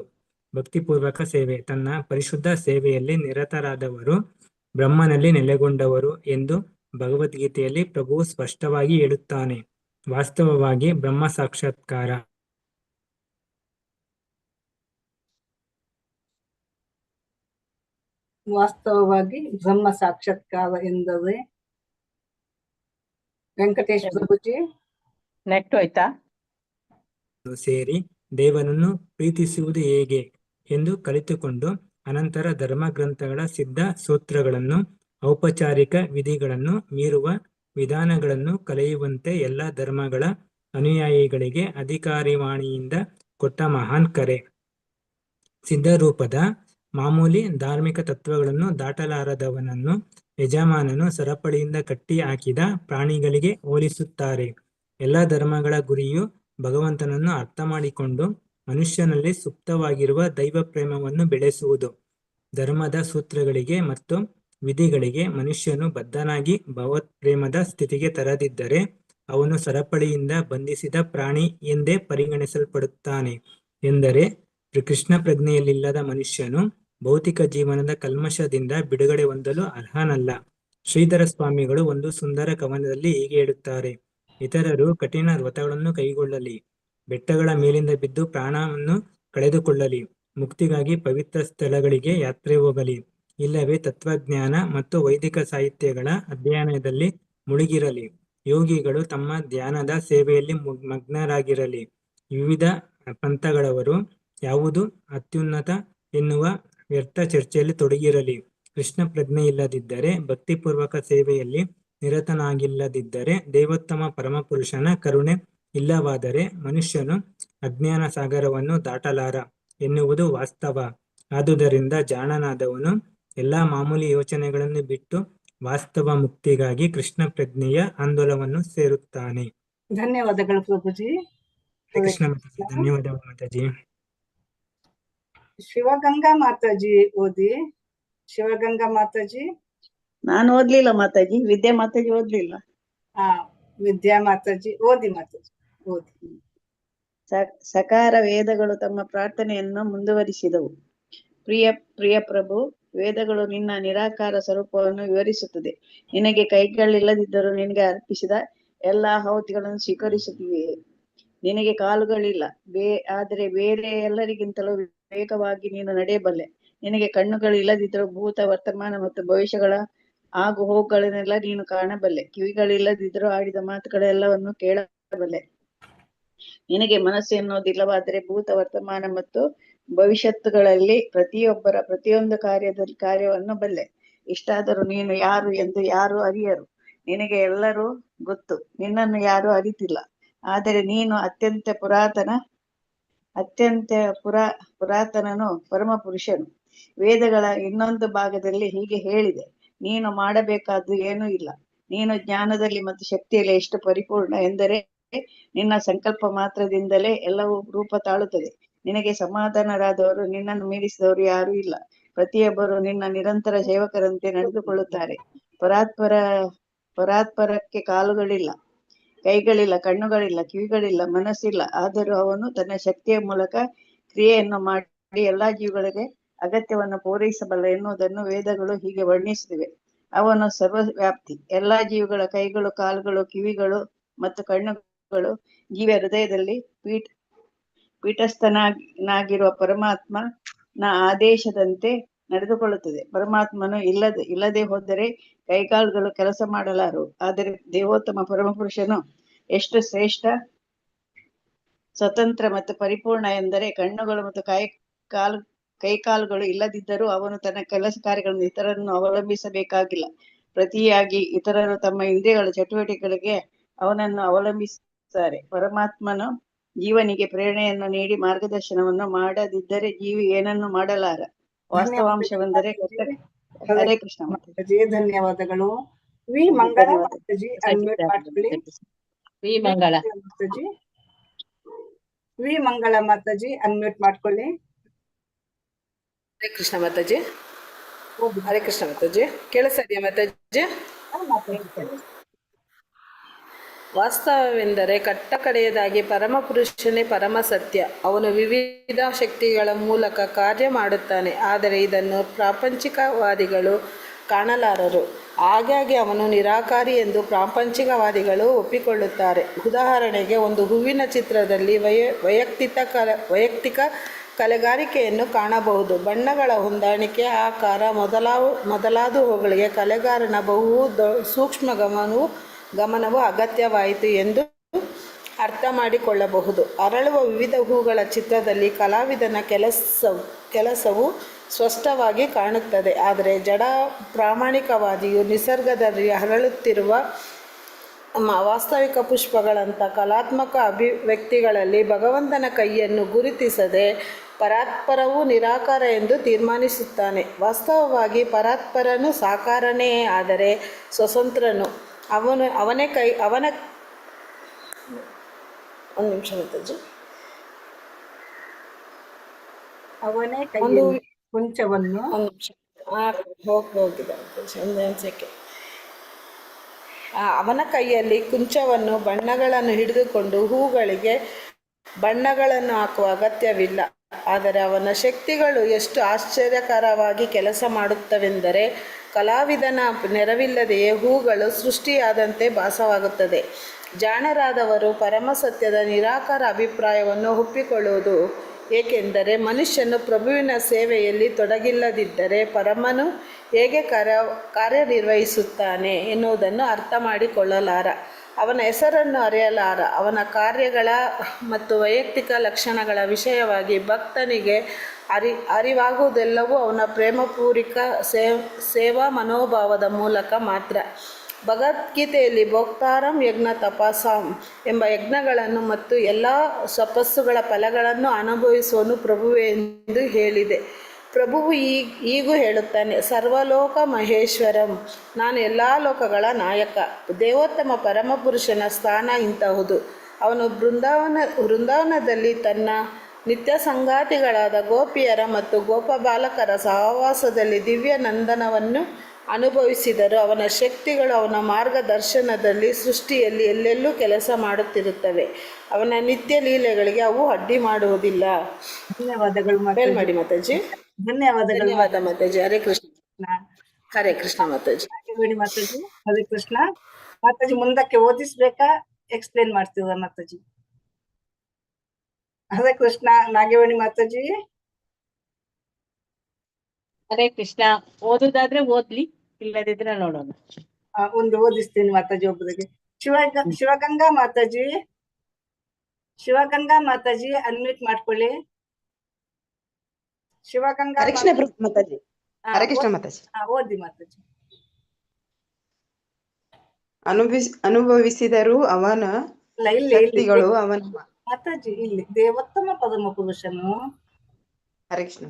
ಭಕ್ತಿಪೂರ್ವಕ ಸೇವೆ. ತನ್ನ ಪರಿಶುದ್ಧ ಸೇವೆಯಲ್ಲಿ ನಿರತರಾದವರು ಬ್ರಹ್ಮನಲ್ಲಿ ನೆಲೆಗೊಂಡವರು ಎಂದು ಭಗವದ್ಗೀತೆಯಲ್ಲಿ ಪ್ರಭುವು ಸ್ಪಷ್ಟವಾಗಿ ಹೇಳುತ್ತಾನೆ. ವಾಸ್ತವವಾಗಿ ಬ್ರಹ್ಮ ಸಾಕ್ಷಾತ್ಕಾರ ಎಂದರೆ ವೆಂಕಟೇಶ್ ಪ್ರಭುಜಿ. ನೆಟ್ ಹೋಯ್ತಾ? ಸೇರಿ ದೇವರನ್ನು ಪ್ರೀತಿಸುವುದು ಹೇಗೆ ಎಂದು ಕಲಿತುಕೊಂಡು ಅನಂತರ ಧರ್ಮ ಗ್ರಂಥಗಳ ಸಿದ್ಧ ಸೂತ್ರಗಳನ್ನು, ಔಪಚಾರಿಕ ವಿಧಿಗಳನ್ನು ಮೀರುವ ವಿಧಾನಗಳನ್ನು ಕಲಿಯುವಂತೆ ಎಲ್ಲ ಧರ್ಮಗಳ ಅನುಯಾಯಿಗಳಿಗೆ ಅಧಿಕಾರಿವಾಣಿಯಿಂದ ಕೊಟ್ಟ ಮಹಾನ್ ಕರೆ. ಸಿದ್ಧರೂಪದ ಮಾಮೂಲಿ ಧಾರ್ಮಿಕ ತತ್ವಗಳನ್ನು ದಾಟಲಾರದವನನ್ನು ಯಜಮಾನನು ಸರಪಳಿಯಿಂದ ಕಟ್ಟಿ ಹಾಕಿದ ಪ್ರಾಣಿಗಳಿಗೆ ಹೋಲಿಸುತ್ತಾರೆ. ಎಲ್ಲ ಧರ್ಮಗಳ ಗುರಿಯು ಭಗವಂತನನ್ನು ಅರ್ಥ ಮಾಡಿಕೊಂಡು ಮನುಷ್ಯನಲ್ಲಿ ಸುಪ್ತವಾಗಿರುವ ದೈವ ಪ್ರೇಮವನ್ನು ಬೆಳೆಸುವುದು. ಧರ್ಮದ ಸೂತ್ರಗಳಿಗೆ ಮತ್ತು ವಿಧಿಗಳಿಗೆ ಮನುಷ್ಯನು ಬದ್ಧನಾಗಿ ಭಗವತ್ ಪ್ರೇಮದ ಸ್ಥಿತಿಗೆ ತರದಿದ್ದರೆ ಅವನು ಸರಪಳಿಯಿಂದ ಬಂಧಿಸಿದ ಪ್ರಾಣಿ ಎಂದೇ ಪರಿಗಣಿಸಲ್ಪಡುತ್ತಾನೆ. ಎಂದರೆ ಕೃಷ್ಣ ಪ್ರಜ್ಞೆಯಲ್ಲಿಲ್ಲದ ಮನುಷ್ಯನು ಭೌತಿಕ ಜೀವನದ ಕಲ್ಮಶದಿಂದ ಬಿಡುಗಡೆ ಹೊಂದಲು ಅರ್ಹನಲ್ಲ. ಶ್ರೀಧರ ಸ್ವಾಮಿಗಳು ಒಂದು ಸುಂದರ ಕವನದಲ್ಲಿ ಹೀಗೆ ಹೇಳುತ್ತಾರೆ: ಇತರರು ಕಠಿಣ ವ್ರತಗಳನ್ನು ಕೈಗೊಳ್ಳಲಿ, ಬೆಟ್ಟಗಳ ಮೇಲಿಂದ ಬಿದ್ದು ಪ್ರಾಣವನ್ನು ಕಳೆದುಕೊಳ್ಳಲಿ, ಮುಕ್ತಿಗಾಗಿ ಪವಿತ್ರ ಸ್ಥಳಗಳಿಗೆ ಯಾತ್ರೆ ಹೋಗಲಿ, ಇಲ್ಲವೇ ತತ್ವಜ್ಞಾನ ಮತ್ತು ವೈದಿಕ ಸಾಹಿತ್ಯಗಳ ಅಧ್ಯಯನದಲ್ಲಿ ಮುಳುಗಿರಲಿ, ಯೋಗಿಗಳು ತಮ್ಮ ಧ್ಯಾನದ ಸೇವೆಯಲ್ಲಿ ಮಗ್ನರಾಗಿರಲಿ, ವಿವಿಧ ಪಂಥಗಳವರು ಯಾವುದು ಅತ್ಯುನ್ನತ ಎನ್ನುವ ವ್ಯರ್ಥ ಚರ್ಚೆಯಲ್ಲಿ ತೊಡಗಿರಲಿ, ಕೃಷ್ಣ ಪ್ರಜ್ಞೆ ಇಲ್ಲದಿದ್ದರೆ, ಭಕ್ತಿಪೂರ್ವಕ ಸೇವೆಯಲ್ಲಿ ನಿರತನಾಗಿಲ್ಲದಿದ್ದರೆ, ದೇವೋತ್ತಮ ಪರಮಪುರುಷನ ಕರುಣೆ ಇಲ್ಲವಾದರೆ ಮನುಷ್ಯನು ಅಜ್ಞಾನ ಸಾಗರವನ್ನು ದಾಟಲಾರ ಎನ್ನುವುದು ವಾಸ್ತವ. ಆದುದರಿಂದ ಜಾಣನಾದವನು ಎಲ್ಲಾ ಮಾಮೂಲಿ ಯೋಚನೆಗಳನ್ನು ಬಿಟ್ಟು ವಾಸ್ತವ ಮುಕ್ತಿಗಾಗಿ ಕೃಷ್ಣ ಪ್ರಜ್ಞೆಯ ಆಂದೋಲನವನ್ನು ಸೇರುತ್ತಾನೆ. ಧನ್ಯವಾದಗಳು ಪ್ರಭುಜಿ. ಕೃಷ್ಣ ಮಾತಾಜಿ. ಧನ್ಯವಾದಗಳು ಮಾತಾಜಿ. ಶಿವಗಂಗಾ ಮಾತಾಜಿ ಓದಿ. ಶಿವಗಂಗಾ ಮಾತಾಜಿ. ನಾನು ಓದ್ಲಿಲ್ಲ ಮಾತಾಜಿ, ವಿದ್ಯಾ ಮಾತಾಜಿ ಓದ್ಲಿಲ್ಲ. ವಿದ್ಯಾ ಮಾತಾಜಿ ಓದಿ. ಮಾತಾಜಿ ಓದಿ. ಸಕಾರ ವೇದಗಳು ತಮ್ಮ ಪ್ರಾರ್ಥನೆಯನ್ನು ಮುಂದುವರಿಸಿದವು. ಪ್ರಿಯ ಪ್ರಭು, ವೇದಗಳು ನಿನ್ನ ನಿರಾಕಾರ ಸ್ವರೂಪವನ್ನು ವಿವರಿಸುತ್ತದೆ. ನಿನಗೆ ಕೈಗಳಿಲ್ಲದಿದ್ದರೂ ನಿನಗೆ ಅರ್ಪಿಸಿದ ಎಲ್ಲಾ ಆಹುತಿಗಳನ್ನು ಸ್ವೀಕರಿಸುತ್ತಿವೆ. ನಿನಗೆ ಕಾಲುಗಳಿಲ್ಲ, ಆದರೆ ಬೇರೆ ಎಲ್ಲರಿಗಿಂತಲೂ ವೇಗವಾಗಿ ನೀನು ನಡೆಯಬಲ್ಲೆ. ನಿನಗೆ ಕಣ್ಣುಗಳಿಲ್ಲದಿದ್ದರೂ ಭೂತ, ವರ್ತಮಾನ ಮತ್ತು ಭವಿಷ್ಯಗಳ ಆಗು ಹೋಗುಗಳನ್ನೆಲ್ಲ ನೀನು ಕಾಣಬಲ್ಲೆ. ಕಿವಿಗಳಿಲ್ಲದಿದ್ದರೂ ಆಡಿದ ಮಾತುಗಳೆಲ್ಲವನ್ನು ಕೇಳಬಲ್ಲೆ. ನಿನಗೆ ಮನಸ್ಸು ಎನ್ನುವುದಿಲ್ಲವಾದರೆ ಭೂತ, ವರ್ತಮಾನ ಮತ್ತು ಭವಿಷ್ಯತ್ತುಗಳಲ್ಲಿ ಪ್ರತಿಯೊಬ್ಬರ ಪ್ರತಿಯೊಂದು ಕಾರ್ಯವನ್ನು ಬಲ್ಲೆ. ಇಷ್ಟಾದರೂ ನೀನು ಯಾರು ಎಂದು ಯಾರು ಅರಿಯರು. ನಿನಗೆ ಎಲ್ಲರೂ ಗೊತ್ತು, ನಿನ್ನನ್ನು ಯಾರು ಅರಿತಿಲ್ಲ. ಆದರೆ ನೀನು ಅತ್ಯಂತ ಪುರಾತನನು, ಪರಮ ಪುರುಷನು. ವೇದಗಳ ಇನ್ನೊಂದು ಭಾಗದಲ್ಲಿ ಹೀಗೆ ಹೇಳಿದೆ: ನೀನು ಮಾಡಬೇಕಾದ್ದು ಏನೂ ಇಲ್ಲ. ನೀನು ಜ್ಞಾನದಲ್ಲಿ ಮತ್ತು ಶಕ್ತಿಯಲ್ಲಿ ಎಷ್ಟು ಪರಿಪೂರ್ಣ ಎಂದರೆ ನಿನ್ನ ಸಂಕಲ್ಪ ಮಾತ್ರದಿಂದಲೇ ಎಲ್ಲವೂ ರೂಪ ತಾಳುತ್ತದೆ. ನಿನಗೆ ಸಮಾಧಾನರಾದವರು, ನಿನ್ನನ್ನು ಮೀರಿಸಿದವರು ಯಾರೂ ಇಲ್ಲ. ಪ್ರತಿಯೊಬ್ಬರು ನಿನ್ನ ನಿರಂತರ ಸೇವಕರಂತೆ ನಡೆದುಕೊಳ್ಳುತ್ತಾರೆ. ಪರಾತ್ಪರಕ್ಕೆ ಕಾಲುಗಳಿಲ್ಲ, ಕೈಗಳಿಲ್ಲ, ಕಣ್ಣುಗಳಿಲ್ಲ, ಕಿವಿಗಳಿಲ್ಲ, ಮನಸ್ಸಿಲ್ಲ. ಆದರೂ ಅವನು ತನ್ನ ಶಕ್ತಿಯ ಮೂಲಕ ಕ್ರಿಯೆಯನ್ನು ಮಾಡಿ ಎಲ್ಲಾ ಜೀವಿಗಳಿಗೆ ಅಗತ್ಯವನ್ನು ಪೂರೈಸಬಲ್ಲ ಎನ್ನುವುದನ್ನು ವೇದಗಳು ಹೀಗೆ ವರ್ಣಿಸುತ್ತಿವೆ: ಅವನು ಸರ್ವವ್ಯಾಪ್ತಿ. ಎಲ್ಲಾ ಜೀವಿಗಳ ಕೈಗಳು, ಕಾಲುಗಳು, ಕಿವಿಗಳು ಮತ್ತು ಕಣ್ಣುಗಳು ಮಾತುಗಳು ಜೀವ ಹೃದಯದಲ್ಲಿ ಪೀಠಸ್ಥನಾಗಿರುವ ಪರಮಾತ್ಮನ ಆದೇಶದಂತೆ ನಡೆದುಕೊಳ್ಳುತ್ತದೆ. ಪರಮಾತ್ಮನು ಇಲ್ಲದೆ ಹೋದರೆ ಕೈಕಾಲುಗಳು ಕೆಲಸ ಮಾಡಲಾರವು. ಆದರೆ ದೇವೋತ್ತಮ ಪರಮಪುರುಷನು ಎಷ್ಟು ಶ್ರೇಷ್ಠ, ಸ್ವತಂತ್ರ ಮತ್ತು ಪರಿಪೂರ್ಣ ಎಂದರೆ ಕಣ್ಣುಗಳು ಮತ್ತು ಕೈಕಾಲುಗಳು ಇಲ್ಲದಿದ್ದರೂ ಅವನು ತನ್ನ ಕೆಲಸ ಕಾರ್ಯಗಳನ್ನು ಇತರರನ್ನು ಅವಲಂಬಿಸಬೇಕಾಗಿಲ್ಲ. ಪ್ರತಿಯಾಗಿ ಇತರರು ತಮ್ಮ ಇಂದ್ರಿಯಗಳ ಚಟುವಟಿಕೆಗಳಿಗೆ ಅವನನ್ನು ಅವಲಂಬಿಸುತ್ತಾರೆ. ಪರಮಾತ್ಮನು ಜೀವನಿಗೆ ಪ್ರೇರಣೆಯನ್ನು ನೀಡಿ ಮಾರ್ಗದರ್ಶನವನ್ನು ಮಾಡದಿದ್ದರೆ ಜೀವಿ ಏನನ್ನು ಮಾಡಲಾರ. ವಾಸ್ತವಾಂಶವೆಂದರೆ ಹರೇ ಕೃಷ್ಣ ಮಾತಾಜಿ. ಧನ್ಯವಾದಗಳು. ವಿ ಮಂಗಳ ಮಾತಾಜಿ ಅನ್ಮ್ಯೂಟ್ ಮಾಡ್ಕೊಳ್ಳಿ. ವಿ ಮಂಗಳ ಮಾತಾಜಿ, ವಿ ಮಂಗಳ ಮಾತಾಜಿ ಅನ್ಮ್ಯೂಟ್ ಮಾಡ್ಕೊಳ್ಳಿ. ಹರೇ ಕೃಷ್ಣ ಮಾತಾಜಿ. ಹರೇ ಕೃಷ್ಣ ಮಾತಾಜಿ. ಕೇಳಿಸ್ತಾ ಇದೆಯಾ ಮಾತಾಜಿ? ವಾಸ್ತವವೆಂದರೆ ಕಟ್ಟಕಡೆಯದಾಗಿ ಪರಮಪುರುಷನೇ ಪರಮ ಸತ್ಯ. ಅವನು ವಿವಿಧ ಶಕ್ತಿಗಳ ಮೂಲಕ ಕಾರ್ಯ ಮಾಡುತ್ತಾನೆ. ಆದರೆ ಇದನ್ನು ಪ್ರಾಪಂಚಿಕವಾದಿಗಳು ಕಾಣಲಾರರು. ಹಾಗಾಗಿ ಅವನು ನಿರಾಕಾರಿ ಎಂದು ಪ್ರಾಪಂಚಿಕವಾದಿಗಳು ಒಪ್ಪಿಕೊಳ್ಳುತ್ತಾರೆ. ಉದಾಹರಣೆಗೆ, ಒಂದು ಹೂವಿನ ಚಿತ್ರದಲ್ಲಿ ವೈಯಕ್ತಿಕ ಕಲೆಗಾರಿಕೆಯನ್ನು ಕಾಣಬಹುದು. ಬಣ್ಣಗಳ ಹೊಂದಾಣಿಕೆ, ಆಕಾರ ಮೊದಲಾದವುಗಳಿಗೆ ಕಲೆಗಾರನ ಸೂಕ್ಷ್ಮ ಗಮನವು ಅಗತ್ಯವಾಯಿತು ಎಂದು ಅರ್ಥ ಮಾಡಿಕೊಳ್ಳಬಹುದು. ಅರಳುವ ವಿವಿಧ ಹೂಗಳ ಚಿತ್ರದಲ್ಲಿ ಕಲಾವಿದನ ಕೆಲಸವು ಸ್ಪಷ್ಟವಾಗಿ ಕಾಣುತ್ತದೆ. ಆದರೆ ಜಡ ಪ್ರಾಮಾಣಿಕವಾದಿಯು ನಿಸರ್ಗದಲ್ಲಿ ಅರಳುತ್ತಿರುವ ವಾಸ್ತವಿಕ ಪುಷ್ಪಗಳಂಥ ಕಲಾತ್ಮಕ ಅಭಿವ್ಯಕ್ತಿಗಳಲ್ಲಿ ಭಗವಂತನ ಕೈಯನ್ನು ಗುರುತಿಸದೆ ಪರಾತ್ಪರವು ನಿರಾಕಾರ ಎಂದು ತೀರ್ಮಾನಿಸುತ್ತಾನೆ. ವಾಸ್ತವವಾಗಿ ಪರಾತ್ಪರನು ಸಾಕಾರನೇ, ಆದರೆ ಸ್ವತಂತ್ರನು. ಒಂದು ನಿಮಿಷ ಮಾತಾಜಿ. ಅವನೇ ಕೈಯಲ್ಲಿ ಕುಂಚವನ್ನು ಒಂದು ನಿಮಿಷ ಹೋಗಿದೆ ಒಂದು ನಿಮಿಷಕ್ಕೆ. ಅವನ ಕೈಯಲ್ಲಿ ಕುಂಚವನ್ನು ಬಣ್ಣಗಳನ್ನು ಹಿಡಿದುಕೊಂಡು ಹೂಗಳಿಗೆ ಬಣ್ಣಗಳನ್ನು ಹಾಕುವ ಅಗತ್ಯವಿಲ್ಲ. ಆದರೆ ಅವನ ಶಕ್ತಿಗಳು ಎಷ್ಟು ಆಶ್ಚರ್ಯಕರವಾಗಿ ಕೆಲಸ ಮಾಡುತ್ತವೆಂದರೆ ಕಲಾವಿದನ ನೆರವಿಲ್ಲದೆಯೇ ಹೂಗಳು ಸೃಷ್ಟಿಯಾದಂತೆ ಭಾಸವಾಗುತ್ತದೆ. ಜಾಣರಾದವರು ಪರಮಸತ್ಯದ ನಿರಾಕಾರ ಅಭಿಪ್ರಾಯವನ್ನು ಒಪ್ಪಿಕೊಳ್ಳುವುದು. ಏಕೆಂದರೆ ಮನುಷ್ಯನು ಪ್ರಭುವಿನ ಸೇವೆಯಲ್ಲಿ ತೊಡಗಿಲ್ಲದಿದ್ದರೆ ಪರಮನು ಹೇಗೆ ಕಾರ್ಯನಿರ್ವಹಿಸುತ್ತಾನೆ ಎನ್ನುವುದನ್ನು ಅರ್ಥ ಮಾಡಿಕೊಳ್ಳಲಾರ. ಅವನ ಹೆಸರನ್ನು ಅರಿಯಲಾರ. ಅವನ ಕಾರ್ಯಗಳ ಮತ್ತು ವೈಯಕ್ತಿಕ ಲಕ್ಷಣಗಳ ವಿಷಯವಾಗಿ ಭಕ್ತನಿಗೆ ಅರಿವಾಗುವುದೆಲ್ಲವೂ ಅವನ ಪ್ರೇಮಪೂರ್ವಕ ಸೇವಾ ಮನೋಭಾವದ ಮೂಲಕ ಮಾತ್ರ. ಭಗವದ್ಗೀತೆಯಲ್ಲಿ ಭೋಕ್ತಾರಂ ಯಜ್ಞ ತಪಸಾಂ ಎಂಬ ಯಜ್ಞಗಳನ್ನು ಮತ್ತು ಎಲ್ಲ ತಪಸ್ಸುಗಳ ಫಲಗಳನ್ನು ಅನುಭವಿಸುವನು ಪ್ರಭುವೆ ಎಂದು ಹೇಳಿದೆ. ಪ್ರಭುವು ಈಗೂ ಹೇಳುತ್ತಾನೆ, ಸರ್ವಲೋಕ ಮಹೇಶ್ವರಂ, ನಾನು ಎಲ್ಲ ಲೋಕಗಳ ನಾಯಕ. ದೇವೋತ್ತಮ ಪರಮಪುರುಷನ ಸ್ಥಾನ ಇಂತಹುದು. ಅವನು ವೃಂದಾವನದಲ್ಲಿ ತನ್ನ ನಿತ್ಯ ಸಂಗಾತಿಗಳಾದ ಗೋಪಿಯರ ಮತ್ತು ಗೋಪಬಾಲಕರ ಸಹವಾಸದಲ್ಲಿ ದಿವ್ಯ ನಂದನವನ್ನು ಅನುಭವಿಸಿದರು. ಅವನ ಶಕ್ತಿಗಳು ಅವನ ಮಾರ್ಗದರ್ಶನದಲ್ಲಿ ಸೃಷ್ಟಿಯಲ್ಲಿ ಎಲ್ಲೆಲ್ಲೂ ಕೆಲಸ ಮಾಡುತ್ತಿರುತ್ತವೆ. ಅವನ ನಿತ್ಯ ಲೀಲೆಗಳಿಗೆ ಅವು ಅಡ್ಡಿ ಮಾಡುವುದಿಲ್ಲ. ಧನ್ಯವಾದಗಳು ಮಾಡಿ ಮಾತಾಜಿ. ಧನ್ಯವಾದ ಮಾತಾಜಿ. ಹರೇ ಕೃಷ್ಣ. ಹರೇ ಕೃಷ್ಣ ಮಾತಾಜಿ. ಮಾತಾಜಿ. ಹರೇ ಕೃಷ್ಣ ಮಾತಾಜಿ. ಮುಂದಕ್ಕೆ ಓದಿಸ್ಬೇಕಾ ಎಕ್ಸ್ಪ್ಲೇನ್ ಮಾಡ್ತೀವ ಮಾತಾಜಿ? ಹರೇ ಕೃಷ್ಣ. ನಾಗವೇಣಿ ಮಾತಾಜಿ. ಹರೇ ಕೃಷ್ಣ. ಓದುದಾದ್ರೆ ಓದ್ಲಿ, ಇಲ್ಲದಿದ್ರೆ ನೋಡೋಣ. ಒಂದು ಓದಿಸ್ತೀನಿ ಮಾತಾಜಿ ಒಬ್ಬರಿಗೆ. ಶಿವಗಂಗಾ ಮಾತಾಜಿ. ಶಿವಗಂಗಾ ಮಾತಾಜಿ ಅನ್ಮ್ಯೂಟ್ ಮಾಡ್ಕೊಳ್ಳಿ. ಶಿವಗಂಗಾ ಮಾತಾಜಿ. ಹರೇ ಕೃಷ್ಣ ಮಾತಾಜಿ. ಓದಿ ಮಾತಾಜಿ. ಅನುಭವಿಸಿದರೂ ಅವನ ಶಕ್ತಿಗಳು ಅವನ ಮಾತಾಜಿ ಇಲ್ಲಿ ದೇವೋತ್ತಮ ಪರಮ ಪುರುಷನು. ಹರೇ ಕೃಷ್ಣ.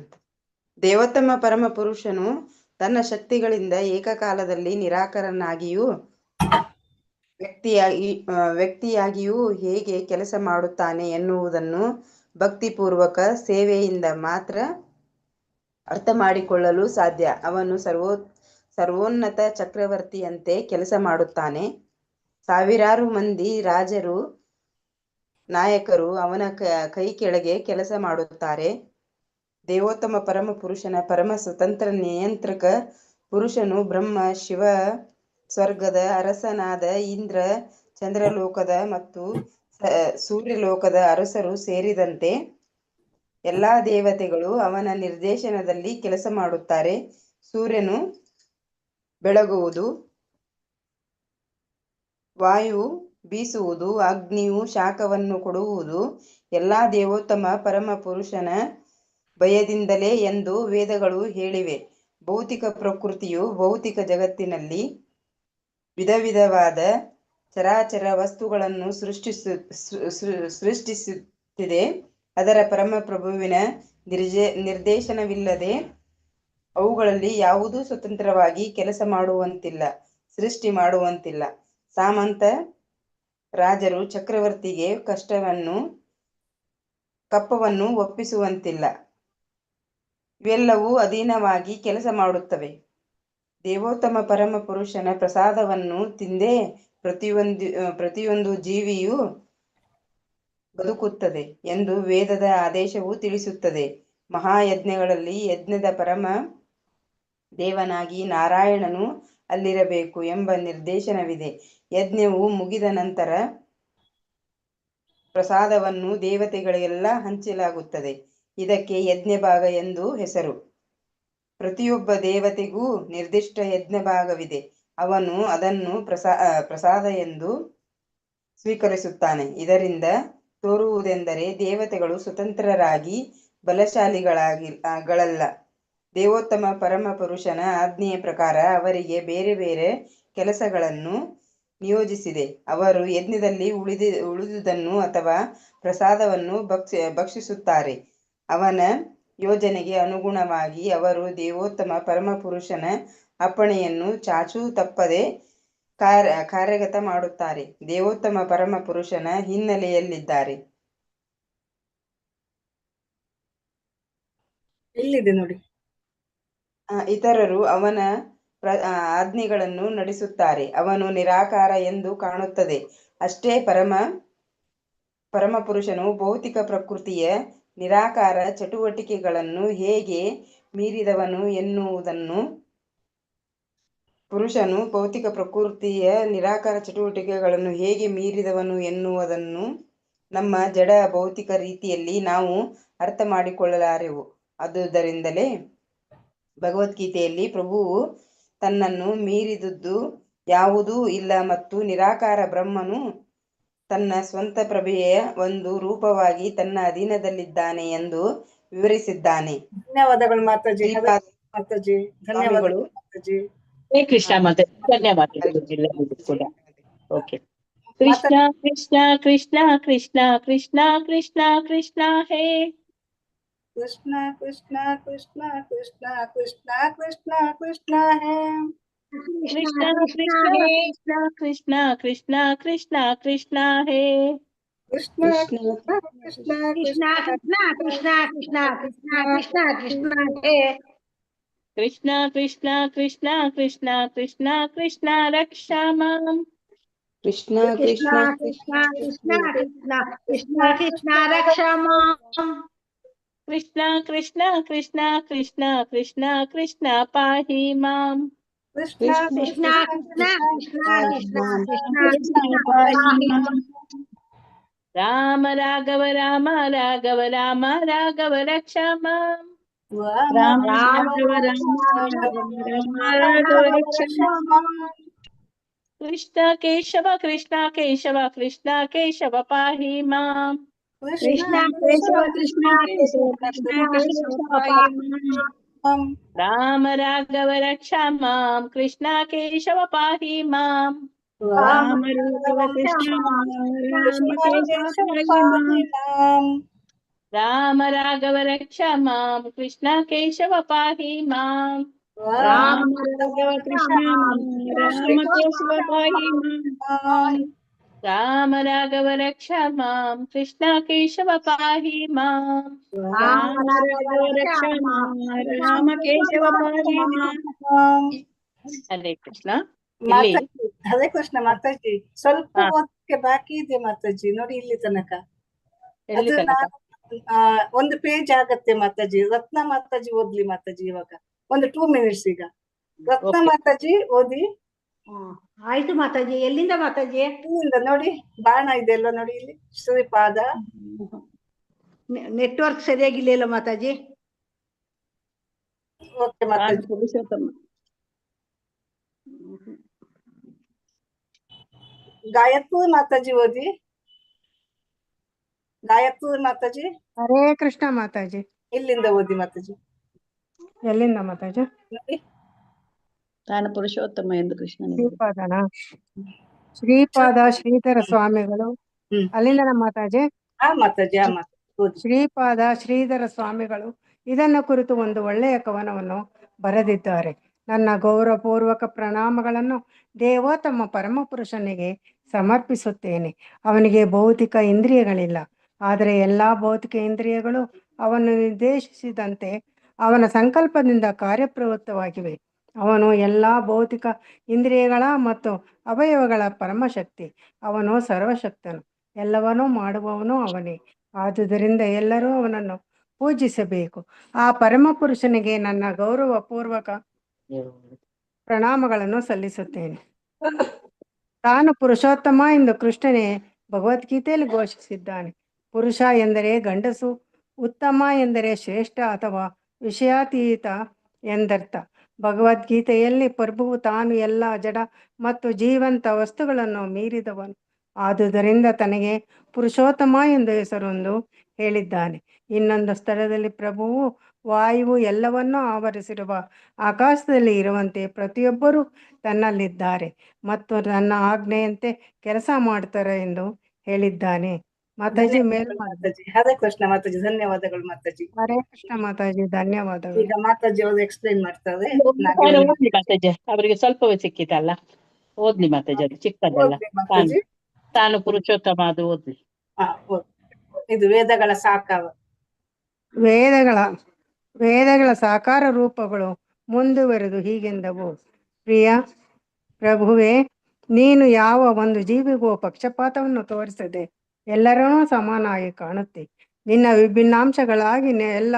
ದೇವೋತ್ತಮ ಪರಮ ಪುರುಷನು ತನ್ನ ಶಕ್ತಿಗಳಿಂದ ಏಕಕಾಲದಲ್ಲಿ ನಿರಾಕಾರನಾಗಿಯೂ ವ್ಯಕ್ತಿಯಾಗಿಯೂ ಹೇಗೆ ಕೆಲಸ ಮಾಡುತ್ತಾನೆ ಎನ್ನುವುದನ್ನು ಭಕ್ತಿಪೂರ್ವಕ ಸೇವೆಯಿಂದ ಮಾತ್ರ ಅರ್ಥ ಮಾಡಿಕೊಳ್ಳಲು ಸಾಧ್ಯ. ಅವನು ಸರ್ವೋನ್ನತ ಚಕ್ರವರ್ತಿಯಂತೆ ಕೆಲಸ ಮಾಡುತ್ತಾನೆ. ಸಾವಿರಾರು ಮಂದಿ ರಾಜರು, ನಾಯಕರು ಅವನ ಕೈ ಕೆಳಗೆ ಕೆಲಸ ಮಾಡುತ್ತಾರೆ. ದೇವೋತ್ತಮ ಪರಮ ಪುರುಷನ ಪರಮ ಸ್ವತಂತ್ರ ನಿಯಂತ್ರಕ ಪುರುಷನು ಬ್ರಹ್ಮ, ಶಿವ, ಸ್ವರ್ಗದ ಅರಸನಾದ ಇಂದ್ರ, ಚಂದ್ರಲೋಕದ ಮತ್ತು ಸೂರ್ಯಲೋಕದ ಅರಸರು ಸೇರಿದಂತೆ ಎಲ್ಲಾ ದೇವತೆಗಳು ಅವನ ನಿರ್ದೇಶನದಲ್ಲಿ ಕೆಲಸ ಮಾಡುತ್ತಾರೆ. ಸೂರ್ಯನು ಬೆಳಗುವುದು, ವಾಯು ಬೀಸುವುದು, ಅಗ್ನಿಯು ಶಾಖವನ್ನು ಕೊಡುವುದು ಎಲ್ಲಾ ದೇವೋತ್ತಮ ಪರಮ ಪುರುಷನ ಭಯದಿಂದಲೇ ಎಂದು ವೇದಗಳು ಹೇಳಿವೆ. ಭೌತಿಕ ಪ್ರಕೃತಿಯು ಭೌತಿಕ ಜಗತ್ತಿನಲ್ಲಿ ವಿಧ ವಿಧವಾದ ಚರಾಚರ ವಸ್ತುಗಳನ್ನು ಸೃಷ್ಟಿಸುತ್ತಿದೆ. ಅದರ ಪರಮ ಪ್ರಭುವಿನ ನಿರ್ದೇಶನವಿಲ್ಲದೆ ಅವುಗಳಲ್ಲಿ ಯಾವುದೂ ಸ್ವತಂತ್ರವಾಗಿ ಕೆಲಸ ಮಾಡುವಂತಿಲ್ಲ, ಸೃಷ್ಟಿ ಮಾಡುವಂತಿಲ್ಲ. ಸಾಮಂತ ರಾಜರು ಚಕ್ರವರ್ತಿಗೆ ಕಪ್ಪವನ್ನು ಒಪ್ಪಿಸುವಂತಿಲ್ಲ. ಇವೆಲ್ಲವೂ ಅಧೀನವಾಗಿ ಕೆಲಸ ಮಾಡುತ್ತವೆ. ದೇವೋತ್ತಮ ಪರಮ ಪುರುಷನ ಪ್ರಸಾದವನ್ನು ತಿಂದೇ ಪ್ರತಿಯೊಂದು ಜೀವಿಯೂ ಬದುಕುತ್ತದೆ ಎಂದು ವೇದದ ಆದೇಶವು ತಿಳಿಸುತ್ತದೆ. ಮಹಾಯಜ್ಞಗಳಲ್ಲಿ ಯಜ್ಞದ ಪರಮ ದೇವನಾಗಿ ನಾರಾಯಣನು ಅಲ್ಲಿರಬೇಕು ಎಂಬ ನಿರ್ದೇಶನವಿದೆ. ಯಜ್ಞವು ಮುಗಿದ ನಂತರ ಪ್ರಸಾದವನ್ನು ದೇವತೆಗಳಿಗೆಲ್ಲ ಹಂಚಲಾಗುತ್ತದೆ. ಇದಕ್ಕೆ ಯಜ್ಞಭಾಗ ಎಂದು ಹೆಸರು. ಪ್ರತಿಯೊಬ್ಬ ದೇವತೆಗೂ ನಿರ್ದಿಷ್ಟ ಯಜ್ಞ ಭಾಗವಿದೆ. ಅವನು ಅದನ್ನು ಪ್ರಸಾದ ಎಂದು ಸ್ವೀಕರಿಸುತ್ತಾನೆ. ಇದರಿಂದ ತೋರುವುದೆಂದರೆ ದೇವತೆಗಳು ಸ್ವತಂತ್ರರಾಗಿ ಬಲಶಾಲಿಗಳಲ್ಲ. ದೇವೋತ್ತಮ ಪರಮ ಪುರುಷನ ಆಜ್ಞೆಯ ಪ್ರಕಾರ ಅವರಿಗೆ ಬೇರೆ ಬೇರೆ ಕೆಲಸಗಳನ್ನು ನಿಯೋಜಿಸಿದೆ. ಅವರು ಯಜ್ಞದಲ್ಲಿ ಉಳಿದುದನ್ನು ಅಥವಾ ಪ್ರಸಾದವನ್ನು ಭಕ್ಷಿಸುತ್ತಾರೆ. ಅವನ ಯೋಜನೆಗೆ ಅನುಗುಣವಾಗಿ ಅವರು ದೇವೋತ್ತಮ ಪರಮ ಪುರುಷನ ಅಪ್ಪಣೆಯನ್ನು ಚಾಚೂ ತಪ್ಪದೆ ಕಾರ್ಯಗತ ಮಾಡುತ್ತಾರೆ. ದೇವೋತ್ತಮ ಪರಮ ಪುರುಷನ ಹಿನ್ನೆಲೆಯಲ್ಲಿದ್ದಾರೆ. ಇಲ್ಲಿದೆ ನೋಡಿ. ಇತರರು ಅವನ ಆಜ್ಞೆಗಳನ್ನು ನಡೆಸುತ್ತಾರೆ. ಅವನು ನಿರಾಕಾರ ಎಂದು ಕಾಣುತ್ತದೆ. ಅಷ್ಟೇ ಪರಮ ಪುರುಷನು ಭೌತಿಕ ಪ್ರಕೃತಿಯ ನಿರಾಕಾರ ಚಟುವಟಿಕೆಗಳನ್ನು ಹೇಗೆ ಮೀರಿದವನು ಎನ್ನುವುದನ್ನು ನಮ್ಮ ಜಡ ಭೌತಿಕ ರೀತಿಯಲ್ಲಿ ನಾವು ಅರ್ಥ ಮಾಡಿಕೊಳ್ಳಲಾರೆವು. ಆದುದರಿಂದಲೇ ಭಗವದ್ಗೀತೆಯಲ್ಲಿ ಪ್ರಭುವು ತನ್ನನ್ನು ಮೀರಿದುದು ಯಾವುದೂ ಇಲ್ಲ ಮತ್ತು ನಿರಾಕಾರ ಬ್ರಹ್ಮನು ತನ್ನ ಸ್ವಂತ ಪ್ರಭೆಯ ಒಂದು ರೂಪವಾಗಿ ತನ್ನ ಅಧೀನದಲ್ಲಿದ್ದಾನೆ ಎಂದು ವಿವರಿಸಿದ್ದಾನೆ. ಧನ್ಯವಾದಗಳು ಮಾತಾಜಿ. ಮಾತಾಜಿ ಧನ್ಯವಾದಗಳು ಮಾತಾಜಿ. ಹರೇ ಕೃಷ್ಣ ಮಾತಾಜಿ, ಧನ್ಯವಾದಗಳು ಎಲ್ಲರಿಗೂ ಕೂಡ. ಓಕೆ. ಕೃಷ್ಣ ಕೃಷ್ಣ ಕೃಷ್ಣ ಕೃಷ್ಣ ಕೃಷ್ಣ ಕೃಷ್ಣ ಕೃಷ್ಣ ಹೇ ಕೃಷ್ಣ ಕೃಷ್ಣ ಕೃಷ್ಣ ಕೃಷ್ಣ ಕೃಷ್ಣ ಕೃಷ್ಣ ಕೃಷ್ಣ ಹೇ ಕೃಷ್ಣ ಕೃಷ್ಣ ಕೃಷ್ಣ ಕೃಷ್ಣ ಕೃಷ್ಣ ಕೃಷ್ಣ ಹೇ ಕೃಷ್ಣ ಕೃಷ್ಣ ಕೃಷ್ಣ ಕೃಷ್ಣ ಕೃಷ್ಣ ಕೃಷ್ಣ ಕೃಷ್ಣ ಕೃಷ್ಣ ಹೇ ಕೃಷ್ಣ ಕೃಷ್ಣ ಕೃಷ್ಣ ಕೃಷ್ಣ ಕೃಷ್ಣ ಕೃಷ್ಣ ರಕ್ಷಾ ಮಾಂ. ಕೃಷ್ಣ ಕೃಷ್ಣ ಕೃಷ್ಣ ಕೃಷ್ಣ ಕೃಷ್ಣ ಕೃಷ್ಣ ಕೃಷ್ಣ ರಕ್ಷಾ ಮಾಂ. ಕೃಷ್ಣ ಕೃಷ್ಣ ಕೃಷ್ಣ ಕೃಷ್ಣ ಕೃಷ್ಣ ಕೃಷ್ಣ ಪಾಹಿ ಮಾಂ. ಕೃಷ್ಣ ಕೃಷ್ಣ ಕೃಷ್ಣ ಕೃಷ್ಣ ಕೃಷ್ಣ ಕೃಷ್ಣ ಪಾಹಿ ಮಾಂ. ರಾಮ ರಾಘವ ರಾಮ ರಾಘವ ರಾಮ ರಾಘವ ರಕ್ಷಾ ಮಾಂ. ರಾಮ ರಾಘವ ರಾಮ ರಾಘವ ರಕ್ಷಾ ಮಾಂ. ಕೃಷ್ಣ ಕೇಶವ ಕೃಷ್ಣ ಕೇಶವ ಕೃಷ್ಣ ಕೇಶವ ಪಾಹಿ ಮಾಂ. ಕೃಷ್ಣ ಕೇಶವ ಕೃಷ್ಣ ಕೇಶವ ಕೃಷ್ಣ ಕೇಶವ ಪಾಹಿ ಮಾಂ. ರಾಮ ರಾಘವ ರಕ್ಷಾ ಮಾಂ. ಕೃಷ್ಣ ಕೇಶವ ಪಾಹಿ ಮಾಂ. ರಾಮ ರಾಘವ ಕೃಷ್ಣ ಕೃಷ್ಣ ಕೇಶವ ಪಾಹಿ ಮಾಂ. ರಾಮ ರಾಘವ ರಕ್ಷಾ ಮಾಂ. ಕೃಷ್ಣ ಕೇಶವ ಪಾಹಿ ಮಾಂ. ರಾಮ ರಾಘವ ಕೃಷ್ಣ ರಾಮ ಕೇಶವ ಪಾಹಿ ಮಾಂ. ರಾಮ ರಾಘವ ರಕ್ಷಾ ಮಾಂ. ಕೃಷ್ಣ ಕೇಶವ ಪಾಹಿ ಮಾಂ. ರಾಮ ರಾಘವ ರಕ್ಷಾ ಮಾಂ. ರಾಮ ಕೇಶವ ಪಾಹಿ ಮಾಂ. ಹರೇ ಕೃಷ್ಣ. ಮಾತಾಜಿ ಹರೇ ಕೃಷ್ಣ ಮಾತಾಜಿ, ಸ್ವಲ್ಪ ಓದಕ್ಕೆ ಬಾಕಿ ಇದೆ ಮಾತಾಜಿ. ನೋಡಿ ಇಲ್ಲಿ ತನಕ ಅದು ಒಂದು ಪೇಜ್ ಆಗತ್ತೆ ಮಾತಾಜಿ. ರತ್ನ ಮಾತಾಜಿ ಓದ್ಲಿ ಮಾತಾಜಿ. ಇವಾಗ ಒಂದು 2 minutes ಈಗ ರತ್ನ ಮಾತಾಜಿ ಓದಿ ಆಯ್ತು ಮಾತಾಜಿ. ಎಲ್ಲಿಂದ ಮಾತಾಜಿ? ಇಲ್ಲಿಂದ ನೋಡಿ, ಬಾಣ ಇದೆ ಅಲ್ಲ ನೋಡಿ ಇಲ್ಲಿ, ಶ್ರೀಪಾದ. ನೆಟ್ವರ್ಕ್ ಸರಿಯಾಗಿಲ್ಲ ಮಾತಾಜಿ. ಓಕೆ ಮಾತಾಜಿ. ಪುರುಷೋತ್ತಮ. ಗಾಯತ್ರಿ ಮಾತಾಜಿ ಓದಿ. ಗಾಯತ್ರಿ ಮಾತಾಜಿ ಹರೇ ಕೃಷ್ಣ ಮಾತಾಜಿ. ಇಲ್ಲಿಂದ ಓದಿ ಮಾತಾಜಿ. ಎಲ್ಲಿಂದ ಮಾತಾಜಿ? ನೋಡಿ, ತಾನು ಪುರುಷೋತ್ತಮ ಎಂದು ಕೃಷ್ಣನಿಗೆ. ಶ್ರೀಪಾದನ ಶ್ರೀಪಾದ ಶ್ರೀಧರ ಸ್ವಾಮಿಗಳು ಅಲ್ಲಿಂದ ಮಾತಾಜಿ. ಮಾತಾಜಿ ಓದಿ. ಶ್ರೀಪಾದ ಶ್ರೀಧರ ಸ್ವಾಮಿಗಳು ಇದನ್ನು ಕುರಿತು ಒಂದು ಒಳ್ಳೆಯ ಕವನವನ್ನು ಬರೆದಿದ್ದಾರೆ. ನನ್ನ ಗೌರವಪೂರ್ವಕ ಪ್ರಣಾಮಗಳನ್ನು ದೇವೋತ್ತಮ ಪರಮಪುರುಷನಿಗೆ ಸಮರ್ಪಿಸುತ್ತೇನೆ. ಅವನಿಗೆ ಭೌತಿಕ ಇಂದ್ರಿಯಗಳಿಲ್ಲ, ಆದರೆ ಎಲ್ಲ ಭೌತಿಕ ಇಂದ್ರಿಯಗಳು ಅವನು ನಿರ್ದೇಶಿಸಿದಂತೆ ಅವನ ಸಂಕಲ್ಪದಿಂದ ಕಾರ್ಯಪ್ರವೃತ್ತವಾಗಿವೆ. ಅವನು ಎಲ್ಲ ಭೌತಿಕ ಇಂದ್ರಿಯಗಳ ಮತ್ತು ಅವಯವಗಳ ಪರಮಶಕ್ತಿ. ಅವನು ಸರ್ವಶಕ್ತನು, ಎಲ್ಲವನ್ನೂ ಮಾಡುವವನು ಅವನೇ. ಆದುದರಿಂದ ಎಲ್ಲರೂ ಅವನನ್ನು ಪೂಜಿಸಬೇಕು. ಆ ಪರಮಪುರುಷನಿಗೆ ನನ್ನ ಗೌರವಪೂರ್ವಕ ಪ್ರಣಾಮಗಳನ್ನು ಸಲ್ಲಿಸುತ್ತೇನೆ. ತಾನು ಪುರುಷೋತ್ತಮ ಎಂದು ಕೃಷ್ಣನೇ ಭಗವದ್ಗೀತೆಯಲ್ಲಿ ಘೋಷಿಸಿದ್ದಾನೆ. ಪುರುಷ ಎಂದರೆ ಗಂಡಸು, ಉತ್ತಮ ಎಂದರೆ ಶ್ರೇಷ್ಠ ಅಥವಾ ವಿಷಯಾತೀತ ಎಂದರ್ಥ. ಭಗವದ್ಗೀತೆಯಲ್ಲಿ ಪ್ರಭುವು ತಾನು ಎಲ್ಲ ಜಡ ಮತ್ತು ಜೀವಂತ ವಸ್ತುಗಳನ್ನು ಮೀರಿದವನು. ಆದುದರಿಂದ ತನಗೆ ಪುರುಷೋತ್ತಮ ಎಂದು ಹೆಸರೊಂದು ಹೇಳಿದ್ದಾನೆ. ಇನ್ನೊಂದು ಸ್ಥಳದಲ್ಲಿ ಪ್ರಭುವು ವಾಯುವು ಎಲ್ಲವನ್ನೂ ಆವರಿಸಿರುವ ಆಕಾಶದಲ್ಲಿ ಇರುವಂತೆ ಪ್ರತಿಯೊಬ್ಬರೂ ತನ್ನಲ್ಲಿದ್ದಾರೆ ಮತ್ತು ನನ್ನ ಆಜ್ಞೆಯಂತೆ ಕೆಲಸ ಮಾಡ್ತಾರೆ ಎಂದು ಹೇಳಿದ್ದಾನೆ. ಮಾತಾಜಿ ಮೇಲೆ ಮಾತಾಜಿ. ಹರೇ ಕೃಷ್ಣ ಮಾತಾಜಿ, ಧನ್ಯವಾದಗಳು ಮಾತಾಜಿ. ಹರೇ ಕೃಷ್ಣ ಮಾತಾಜಿ, ಧನ್ಯವಾದಗಳು. ಈಗ ಮಾತಾಜಿ ಅವರು ಎಕ್ಸ್ಪ್ಲೈನ್ ಮಾಡ್ತಾರೆ. ಓದ್ಲಿ ಮಾತಾಜಿ, ಅವರಿಗೆ ಸ್ವಲ್ಪವೇ ಸಿಕ್ಕಿತಲ್ಲ, ಓದ್ಲಿ ಮಾತಾಜಿ, ಅದು ಚಿಕ್ಕದಲ್ಲ. ಮಾತಾಜಿ ತಾನು ಪುರುಷೋತ್ತಮ, ಅದು ಓದ್ಲಿ. ಇದು ವೇದಗಳ ಸಾಕಾರ. ವೇದಗಳ ಸಾಕಾರ ರೂಪಗಳು ಮುಂದುವರೆದು ಹೀಗೆಂದವು. ಪ್ರಿಯ ಪ್ರಭುವೇ, ನೀನು ಯಾವ ಒಂದು ಜೀವಿಗೂ ಪಕ್ಷಪಾತವನ್ನು ತೋರಿಸದೆ ಎಲ್ಲರನ್ನೂ ಸಮಾನಾಗಿ ಕಾಣುತ್ತೆ. ನಿನ್ನ ವಿಭಿನ್ನಾಂಶಗಳಾಗಿ ಎಲ್ಲ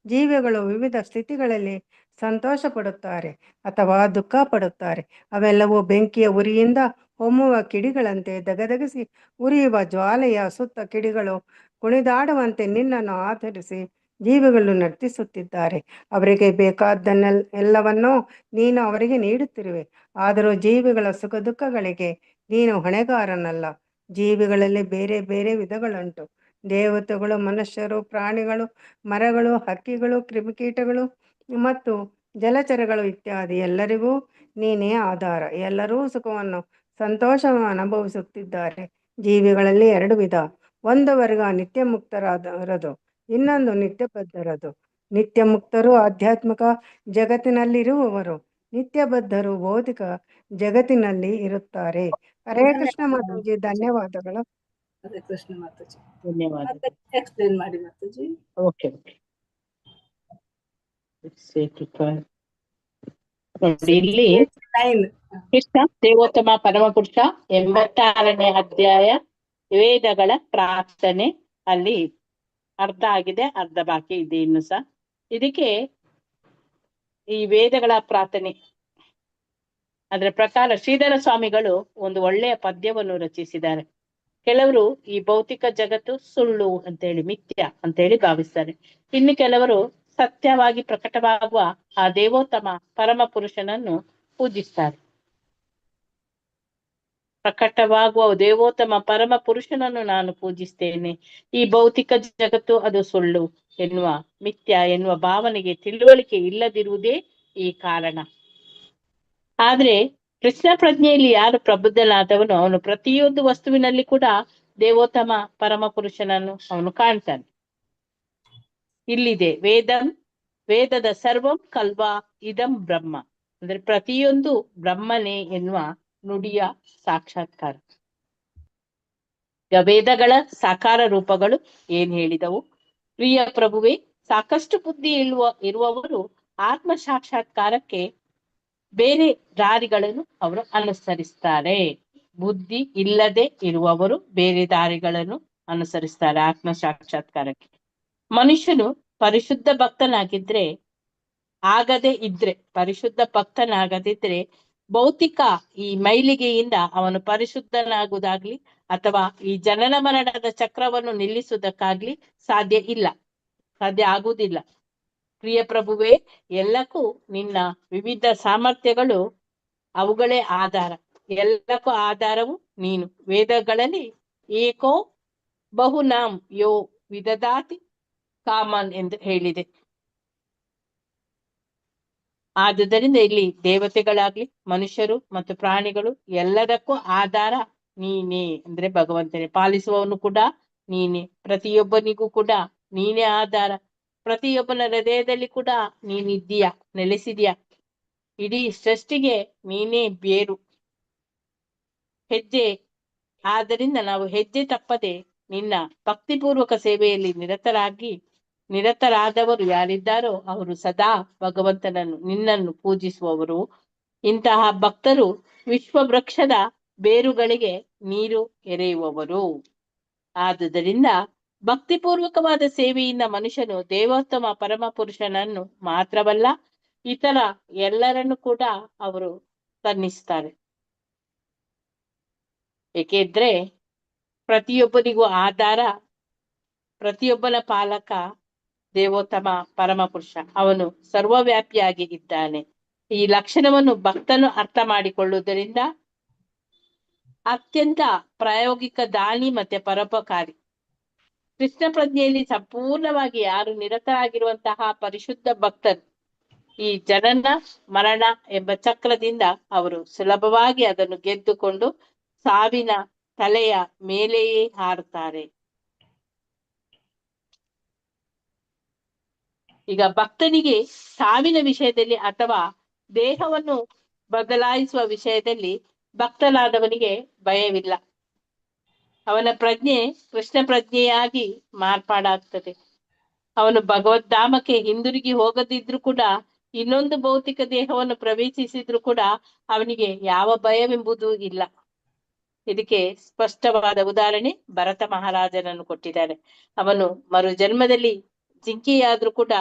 ಜೀವಿಗಳು ವಿವಿಧ ಸ್ಥಿತಿಗಳಲ್ಲಿ ಸಂತೋಷ ಪಡುತ್ತಾರೆ ಅಥವಾ ದುಃಖ ಪಡುತ್ತಾರೆ. ಅವೆಲ್ಲವೂ ಬೆಂಕಿಯ ಉರಿಯಿಂದ ಹೊಮ್ಮುವ ಕಿಡಿಗಳಂತೆ ದಗದಗಿಸಿ ಉರಿಯುವ ಜ್ವಾಲೆಯ ಸುತ್ತ ಕಿಡಿಗಳು ಕುಣಿದಾಡುವಂತೆ ನಿನ್ನನ್ನು ಆಧರಿಸಿ ಜೀವಿಗಳು ನರ್ತಿಸುತ್ತಿದ್ದಾರೆ. ಅವರಿಗೆ ಬೇಕಾದ್ದನ್ನೆಲ್ಲವನ್ನೂ ನೀನು ಅವರಿಗೆ ನೀಡುತ್ತಿರುವೆ. ಆದರೂ ಜೀವಿಗಳ ಸುಖ ದುಃಖಗಳಿಗೆ ನೀನು ಹೊಣೆಗಾರನಲ್ಲ. ಜೀವಿಗಳಲ್ಲಿ ಬೇರೆ ಬೇರೆ ವಿಧಗಳುಂಟು. ದೇವತೆಗಳು, ಮನುಷ್ಯರು, ಪ್ರಾಣಿಗಳು, ಮರಗಳು, ಹಕ್ಕಿಗಳು, ಕ್ರಿಮಿಕೀಟಗಳು ಮತ್ತು ಜಲಚರಗಳು ಇತ್ಯಾದಿ ಎಲ್ಲರಿಗೂ ನೀನೇ ಆಧಾರ. ಎಲ್ಲರೂ ಸುಖವನ್ನು ಸಂತೋಷವನ್ನು ಅನುಭವಿಸುತ್ತಿದ್ದಾರೆ. ಜೀವಿಗಳಲ್ಲಿ ಎರಡು ವಿಧ. ಒಂದು ವರ್ಗ ನಿತ್ಯ ಮುಕ್ತರಾದರದು, ಇನ್ನೊಂದು ನಿತ್ಯ ಬದ್ಧರದು. ನಿತ್ಯ ಮುಕ್ತರು ಆಧ್ಯಾತ್ಮಿಕ ಜಗತ್ತಿನಲ್ಲಿರುವವರು, ನಿತ್ಯ ಬದ್ಧರು ಭೌತಿಕ ಜಗತ್ತಿನಲ್ಲಿ ಇರುತ್ತಾರೆ. ಹರೇ ಕೃಷ್ಣ ಮಾತಾಜಿ, ಧನ್ಯವಾದಗಳು. ಹರೇ ಕೃಷ್ಣ ಮಾತಾಜಿ, ಧನ್ಯವಾದ. ಎಕ್ಸ್ಪ್ಲೈನ್ ಮಾಡಿ ಮಾತಾಜಿ. ಓಕೆ ನೋಡಿ, ಇಲ್ಲಿ ಕೃಷ್ಣ ದೇವೋತ್ತಮ ಪರಮಪುರುಷ 86ನೇ ಅಧ್ಯಾಯ ವೇದಗಳ ಪ್ರಾರ್ಥನೆ, ಅಲ್ಲಿ ಅರ್ಧ ಆಗಿದೆ, ಅರ್ಧ ಬಾಕಿ ಇದೆ ಇನ್ನು ಸಹ. ಇದಕ್ಕೆ ಈ ವೇದಗಳ ಪ್ರಾರ್ಥನೆ ಅದರ ಪ್ರಕಾರ ಶ್ರೀಧರ ಸ್ವಾಮಿಗಳು ಒಂದು ಒಳ್ಳೆಯ ಪದ್ಯವನ್ನು ರಚಿಸಿದ್ದಾರೆ. ಕೆಲವರು ಈ ಭೌತಿಕ ಜಗತ್ತು ಸುಳ್ಳು ಅಂತೇಳಿ, ಮಿಥ್ಯ ಅಂತೇಳಿ ಭಾವಿಸ್ತಾರೆ. ಇನ್ನು ಕೆಲವರು ಸತ್ಯವಾಗಿ ಪ್ರಕಟವಾಗುವ ಆ ದೇವೋತ್ತಮ ಪರಮ ಪುರುಷನನ್ನು ಪೂಜಿಸ್ತಾರೆ. ಪ್ರಕಟವಾಗುವ ದೇವೋತ್ತಮ ಪರಮ ಪುರುಷನನ್ನು ನಾನು ಪೂಜಿಸ್ತೇನೆ. ಈ ಭೌತಿಕ ಜಗತ್ತು ಅದು ಸುಳ್ಳು ಎನ್ನುವ, ಮಿಥ್ಯ ಎನ್ನುವ ಭಾವನೆಗೆ ತಿಳುವಳಿಕೆ ಇಲ್ಲದಿರುವುದೇ ಈ ಕಾರಣ. ಆದ್ರೆ ಕೃಷ್ಣ ಪ್ರಜ್ಞೆಯಲ್ಲಿ ಯಾರು ಪ್ರಬುದ್ಧನಾದವನು, ಅವನು ಪ್ರತಿಯೊಂದು ವಸ್ತುವಿನಲ್ಲಿ ಕೂಡ ದೇವೋತ್ತಮ ಪರಮ ಪುರುಷನನ್ನು ಅವನು ಕಾಣ್ತಾನೆ. ಇಲ್ಲಿದೆ ವೇದದ ಸರ್ವಂ ಕಲ್ವಾ ಇದಂ ಬ್ರಹ್ಮ, ಅಂದ್ರೆ ಪ್ರತಿಯೊಂದು ಬ್ರಹ್ಮನೇ ಎನ್ನುವ ನುಡಿಯ ಸಾಕ್ಷಾತ್ಕಾರ. ಈಗ ವೇದಗಳ ಸಾಕಾರ ರೂಪಗಳು ಏನ್ ಹೇಳಿದವು? ಪ್ರಿಯ ಪ್ರಭುವೇ, ಸಾಕಷ್ಟು ಬುದ್ಧಿ ಇರುವವರು ಆತ್ಮ ಸಾಕ್ಷಾತ್ಕಾರಕ್ಕೆ ಬೇರೆ ದಾರಿಗಳನ್ನು ಅವರು ಅನುಸರಿಸ್ತಾರೆ. ಬುದ್ಧಿ ಇಲ್ಲದೆ ಇರುವವರು ಬೇರೆ ದಾರಿಗಳನ್ನು ಅನುಸರಿಸ್ತಾರೆ ಆತ್ಮ ಸಾಕ್ಷಾತ್ಕಾರಕ್ಕೆ. ಮನುಷ್ಯನು ಪರಿಶುದ್ಧ ಭಕ್ತನಾಗದಿದ್ರೆ ಭೌತಿಕ ಈ ಮೈಲಿಗೆಯಿಂದ ಅವನು ಪರಿಶುದ್ಧನಾಗುವುದಾಗ್ಲಿ ಅಥವಾ ಈ ಜನನ ಮರಣದ ಚಕ್ರವನ್ನು ನಿಲ್ಲಿಸುವುದಕ್ಕಾಗ್ಲಿ ಸಾಧ್ಯ ಆಗುವುದಿಲ್ಲ. ಪ್ರಿಯ ಪ್ರಭುವೇ, ಎಲ್ಲಕ್ಕೂ ನಿನ್ನ ವಿವಿಧ ಸಾಮರ್ಥ್ಯಗಳು ಅವುಗಳೇ ಆಧಾರ. ಎಲ್ಲಕ್ಕೂ ಆಧಾರವು ನೀನು. ವೇದಗಳಲ್ಲಿ ಏಕೋ ಬಹುನಾಂ ಯೋ ವಿದದಾತಿ ಕಾಮನ್ ಎಂದು ಹೇಳಿದೆ. ಆದುದರಿಂದ ಇಲ್ಲಿ ದೇವತೆಗಳಾಗ್ಲಿ ಮನುಷ್ಯರು ಮತ್ತು ಪ್ರಾಣಿಗಳು ಎಲ್ಲದಕ್ಕೂ ಆಧಾರ ನೀನೇ, ಅಂದ್ರೆ ಭಗವಂತನೇ. ಪಾಲಿಸುವವನು ಕೂಡ ನೀನೇ, ಪ್ರತಿಯೊಬ್ಬನಿಗೂ ಕೂಡ ನೀನೇ ಆಧಾರ. ಪ್ರತಿಯೊಬ್ಬನ ಹೃದಯದಲ್ಲಿ ಕೂಡ ನೀನಿದ್ದೀಯಾ, ನೆಲೆಸಿದ್ಯಾ. ಇಡೀ ಸೃಷ್ಟಿಗೆ ನೀನೇ ಬೇರು, ಹೆಜ್ಜೆ. ಆದ್ದರಿಂದ ನಾವು ಹೆಜ್ಜೆ ತಪ್ಪದೆ ನಿನ್ನ ಭಕ್ತಿಪೂರ್ವಕ ಸೇವೆಯಲ್ಲಿ ನಿರತರಾದವರು ಯಾರಿದ್ದಾರೋ ಅವರು ಸದಾ ಭಗವಂತನನ್ನು ನಿನ್ನನ್ನು ಪೂಜಿಸುವವರು. ಇಂತಹ ಭಕ್ತರು ವಿಶ್ವವೃಕ್ಷದ ಬೇರುಗಳಿಗೆ ನೀರು ಎರೆಯುವವರು. ಆದುದರಿಂದ ಭಕ್ತಿಪೂರ್ವಕವಾದ ಸೇವೆಯಿಂದ ಮನುಷ್ಯನು ದೇವೋತ್ತಮ ಪರಮ ಪುರುಷನನ್ನು ಮಾತ್ರವಲ್ಲ, ಇತರ ಎಲ್ಲರನ್ನು ಕೂಡ ಅವರು ತನ್ನಿಸ್ತಾರೆ. ಏಕೆಂದ್ರೆ ಪ್ರತಿಯೊಬ್ಬನಿಗೂ ಆಧಾರ, ಪ್ರತಿಯೊಬ್ಬನ ಪಾಲಕ ದೇವೋತ್ತಮ ಪರಮ ಪುರುಷ. ಅವನು ಸರ್ವವ್ಯಾಪಿಯಾಗಿ ಇದ್ದಾನೆ. ಈ ಲಕ್ಷಣವನ್ನು ಭಕ್ತನು ಅರ್ಥ ಮಾಡಿಕೊಳ್ಳುವುದರಿಂದ ಅತ್ಯಂತ ಪ್ರಾಯೋಗಿಕ ದಾನಿ ಮತ್ತೆ ಪರೋಪಕಾರಿ. ಕೃಷ್ಣ ಪ್ರಜ್ಞೆಯಲ್ಲಿ ಸಂಪೂರ್ಣವಾಗಿ ಯಾರು ನಿರತರಾಗಿರುವಂತಹ ಪರಿಶುದ್ಧ ಭಕ್ತರು ಈ ಜನನ ಮರಣ ಎಂಬ ಚಕ್ರದಿಂದ ಅವರು ಸುಲಭವಾಗಿ ಅದನ್ನು ಗೆದ್ದುಕೊಂಡು ಸಾವಿನ ತಲೆಯ ಮೇಲೆಯೇ ಹಾರುತ್ತಾರೆ. ಈಗ ಭಕ್ತನಿಗೆ ಸಾವಿನ ವಿಷಯದಲ್ಲಿ ಅಥವಾ ದೇಹವನ್ನು ಬದಲಾಯಿಸುವ ವಿಷಯದಲ್ಲಿ ಭಕ್ತನಾದವನಿಗೆ ಭಯವಿಲ್ಲ. ಅವನ ಪ್ರಜ್ಞೆ ಕೃಷ್ಣ ಪ್ರಜ್ಞೆಯಾಗಿ ಮಾರ್ಪಾಡಾಗ್ತದೆ. ಅವನು ಭಗವದ್ಧಾಮಕ್ಕೆ ಹಿಂದಿರುಗಿ ಹೋಗದಿದ್ರು ಕೂಡ, ಇನ್ನೊಂದು ಭೌತಿಕ ದೇಹವನ್ನು ಪ್ರವೇಶಿಸಿದ್ರು ಕೂಡ ಅವನಿಗೆ ಯಾವ ಭಯವೆಂಬುದು ಇಲ್ಲ. ಇದಕ್ಕೆ ಸ್ಪಷ್ಟವಾದ ಉದಾಹರಣೆ ಭರತ ಮಹಾರಾಜನನ್ನು ಕೊಟ್ಟಿದ್ದಾರೆ. ಅವನು ಮರು ಜನ್ಮದಲ್ಲಿ ಜಿಂಕೆಯಾದ್ರೂ ಕೂಡ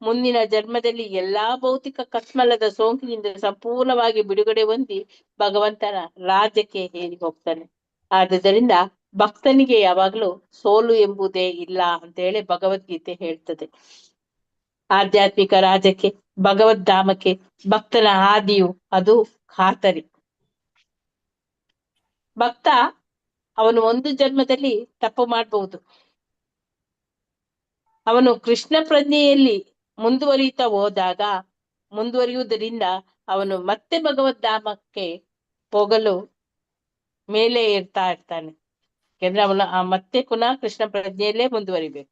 ಮುಂದಿನ ಜನ್ಮದಲ್ಲಿ ಎಲ್ಲಾ ಭೌತಿಕ ಕಸ್ಮಲದ ಸೋಂಕಿನಿಂದ ಸಂಪೂರ್ಣವಾಗಿ ಬಿಡುಗಡೆ ಹೊಂದಿ ಭಗವಂತನ ರಾಜ್ಯಕ್ಕೆ ಹೇರಿ ಹೋಗ್ತಾನೆ. ಆದುದರಿಂದ ಭಕ್ತನಿಗೆ ಯಾವಾಗ್ಲೂ ಸೋಲು ಎಂಬುದೇ ಇಲ್ಲ ಅಂತ ಹೇಳಿ ಭಗವದ್ಗೀತೆ ಹೇಳ್ತದೆ. ಆಧ್ಯಾತ್ಮಿಕ ರಾಜ್ಯಕ್ಕೆ, ಭಗವದ್ಧಾಮಕ್ಕೆ ಭಕ್ತನ ಹಾದಿಯು ಅದು ಖಾತರಿ. ಭಕ್ತ ಅವನು ಒಂದು ಜನ್ಮದಲ್ಲಿ ತಪ್ಪು ಮಾಡಬಹುದು. ಅವನು ಕೃಷ್ಣ ಪ್ರಜ್ಞೆಯಲ್ಲಿ ಮುಂದುವರಿಯುವುದರಿಂದ ಅವನು ಮತ್ತೆ ಭಗವದ್ಧಾಮಕ್ಕೆ ಹೋಗಲು ಮೇಲೆ ಇರ್ತಾನೆ. ಯಾಕೆಂದ್ರೆ ಅವನು ಮತ್ತೆ ಪುನಃ ಕೃಷ್ಣ ಪ್ರಜ್ಞೆಯಲ್ಲೇ ಮುಂದುವರಿಬೇಕು.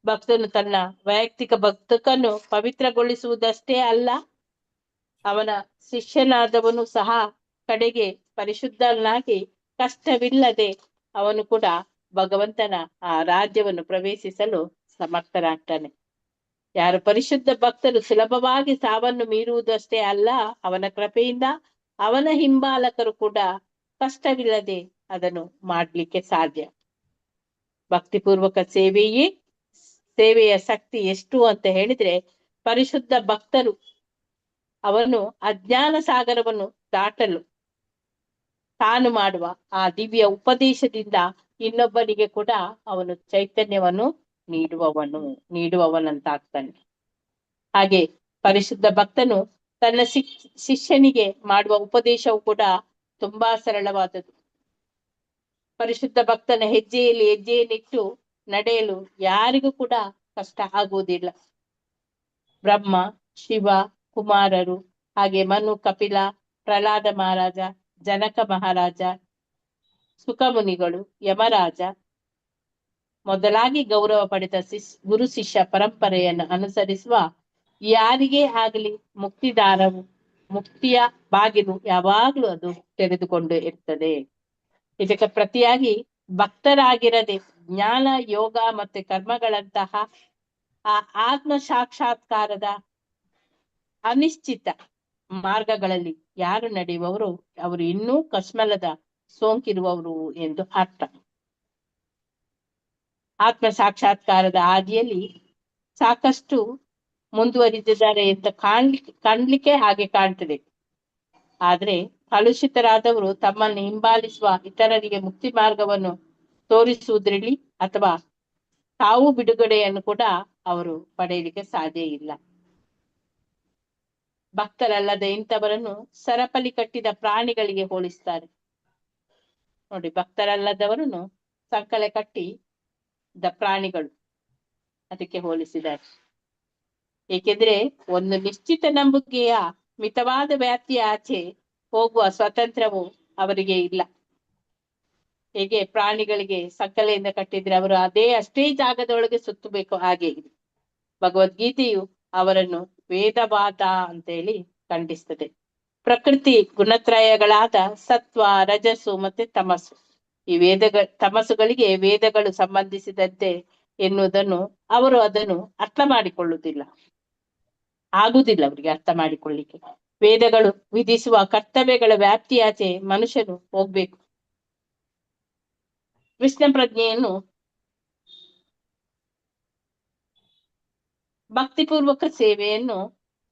ಭಕ್ತನು ತನ್ನ ವೈಯಕ್ತಿಕ ಬದುಕನ್ನು ಪವಿತ್ರಗೊಳಿಸುವುದಷ್ಟೇ ಅಲ್ಲ, ಅವನ ಶಿಷ್ಯನಾದವನು ಸಹ ಕಡೆಗೆ ಪರಿಶುದ್ಧನಾಗಿ ಕಷ್ಟವಿಲ್ಲದೆ ಅವನು ಕೂಡ ಭಗವಂತನ ಆ ರಾಜ್ಯವನ್ನು ಪ್ರವೇಶಿಸಲು ಸಮರ್ಥನಾಗ್ತಾನೆ. ಯಾರು ಪರಿಶುದ್ಧ ಭಕ್ತರು ಸುಲಭವಾಗಿ ಸಾವನ್ನು ಮೀರುವುದಷ್ಟೇ ಅಲ್ಲ, ಅವನ ಕೃಪೆಯಿಂದ ಅವನ ಹಿಂಬಾಲಕರು ಕೂಡ ಕಷ್ಟವಿಲ್ಲದೆ ಅದನ್ನು ಮಾಡ್ಲಿಕ್ಕೆ ಸಾಧ್ಯ. ಭಕ್ತಿಪೂರ್ವಕ ಸೇವೆಯ ಶಕ್ತಿ ಎಷ್ಟು ಅಂತ ಹೇಳಿದ್ರೆ, ಪರಿಶುದ್ಧ ಭಕ್ತರು ಅವನು ಅಜ್ಞಾನ ಸಾಗರವನ್ನು ದಾಟಲು ತಾನು ಮಾಡುವ ಆ ದಿವ್ಯ ಉಪದೇಶದಿಂದ ಇನ್ನೊಬ್ಬನಿಗೆ ಕೂಡ ಅವನು ಚೈತನ್ಯವನ್ನು ನೀಡುವವನಂತಾಗ್ತಾನೆ. ಹಾಗೆ ಪರಿಶುದ್ಧ ಭಕ್ತನು ತನ್ನ ಶಿಷ್ಯನಿಗೆ ಮಾಡುವ ಉಪದೇಶವು ಕೂಡ ತುಂಬಾ ಸರಳವಾದದ್ದು. ಪರಿಶುದ್ಧ ಭಕ್ತನ ಹೆಜ್ಜೆಯನ್ನಿಟ್ಟು ನಡೆಯಲು ಯಾರಿಗೂ ಕೂಡ ಕಷ್ಟ ಆಗುವುದಿಲ್ಲ. ಬ್ರಹ್ಮ, ಶಿವ, ಕುಮಾರರು, ಹಾಗೆ ಮನು, ಕಪಿಲ, ಪ್ರಹ್ಲಾದ ಮಹಾರಾಜ, ಜನಕ ಮಹಾರಾಜ, ಸುಖಮುನಿಗಳು, ಯಮರಾಜ ಮೊದಲಾಗಿ ಗೌರವ ಪಡೆದ ಗುರು ಶಿಷ್ಯ ಪರಂಪರೆಯನ್ನು ಅನುಸರಿಸುವ ಯಾರಿಗೇ ಆಗಲಿ ಮುಕ್ತಿಯ ಬಾಗಿಲು ಯಾವಾಗ್ಲೂ ಅದು ತೆರೆದುಕೊಂಡು ಇರ್ತದೆ. ಇದಕ್ಕೆ ಪ್ರತಿಯಾಗಿ ಭಕ್ತರಾಗಿರದೆ ಜ್ಞಾನ, ಯೋಗ ಮತ್ತೆ ಕರ್ಮಗಳಂತಹ ಆ ಆತ್ಮ ಸಾಕ್ಷಾತ್ಕಾರದ ಅನಿಶ್ಚಿತ ಮಾರ್ಗಗಳಲ್ಲಿ ಯಾರು ನಡೆಯುವವರು ಅವರು ಇನ್ನೂ ಕಸ್ಮಲದ ಸೋಂಕಿರುವವರು ಎಂದು ಅರ್ಥ. ಆತ್ಮ ಸಾಕ್ಷಾತ್ಕಾರದ ಹಾದಿಯಲ್ಲಿ ಸಾಕಷ್ಟು ಮುಂದುವರಿದಿದ್ದಾರೆ ಅಂತ ಕಾಣ್ಲಿಕ್ಕೆ ಹಾಗೆ ಕಾಣ್ತದೆ. ಆದ್ರೆ ಕಲುಷಿತರಾದವರು ತಮ್ಮನ್ನು ಹಿಂಬಾಲಿಸುವ ಇತರರಿಗೆ ಮುಕ್ತಿ ಮಾರ್ಗವನ್ನು ತೋರಿಸುವುದರಲ್ಲಿ ಅಥವಾ ತಾವು ಬಿಡುಗಡೆಯನ್ನು ಕೂಡ ಅವರು ಪಡೆಯಲಿಕ್ಕೆ ಸಾಧ್ಯ ಇಲ್ಲ. ಭಕ್ತರಲ್ಲದ ಇಂಥವರನ್ನು ಸರಪಳಿ ಕಟ್ಟಿದ ಪ್ರಾಣಿಗಳಿಗೆ ಹೋಲಿಸ್ತಾರೆ. ನೋಡಿ, ಭಕ್ತರಲ್ಲದವರನ್ನು ಸಂಕಲೆ ಕಟ್ಟಿದ ಪ್ರಾಣಿಗಳು ಅದಕ್ಕೆ ಹೋಲಿಸಿದ್ದಾರೆ. ಏಕೆಂದ್ರೆ ಒಂದು ನಿಶ್ಚಿತ ನಂಬಿಕೆಯ ಮಿತವಾದ ವ್ಯಾಪ್ತಿಯ ಆಚೆ ಹೋಗುವ ಸ್ವಾತಂತ್ರ್ಯವು ಅವರಿಗೆ ಇಲ್ಲ. ಹೇಗೆ ಪ್ರಾಣಿಗಳಿಗೆ ಸಂಕಲೆಯಿಂದ ಕಟ್ಟಿದ್ರೆ ಅವರು ಅಷ್ಟೇ ಜಾಗದೊಳಗೆ ಸುತ್ತಬೇಕು, ಹಾಗೆ ಇದೆ. ಭಗವದ್ಗೀತೆಯು ಅವರನ್ನು ವೇದವಾದ ಅಂತೇಳಿ ಖಂಡಿಸ್ತದೆ. ಪ್ರಕೃತಿ ಗುಣತ್ರಯಗಳಾದ ಸತ್ವ, ರಜಸ್ಸು ಮತ್ತೆ ತಮಸ್ಸು, ಈ ತಮಸ್ಸುಗಳಿಗೆ ವೇದಗಳು ಸಂಬಂಧಿಸಿದಂತೆ ಎನ್ನುವುದನ್ನು ಅವರು ಅದನ್ನು ಅರ್ಥ ಮಾಡಿಕೊಳ್ಳುವುದಿಲ್ಲ, ಆಗುವುದಿಲ್ಲ ಅವರಿಗೆ ಅರ್ಥ ಮಾಡಿಕೊಳ್ಳಿಕ್ಕೆ. ವೇದಗಳು ವಿಧಿಸುವ ಕರ್ತವ್ಯಗಳ ವ್ಯಾಪ್ತಿಯಾಚೆ ಮನುಷ್ಯನು ಹೋಗ್ಬೇಕು. ಕೃಷ್ಣ ಪ್ರಜ್ಞೆಯನ್ನು ಭಕ್ತಿಪೂರ್ವಕ ಸೇವೆಯನ್ನು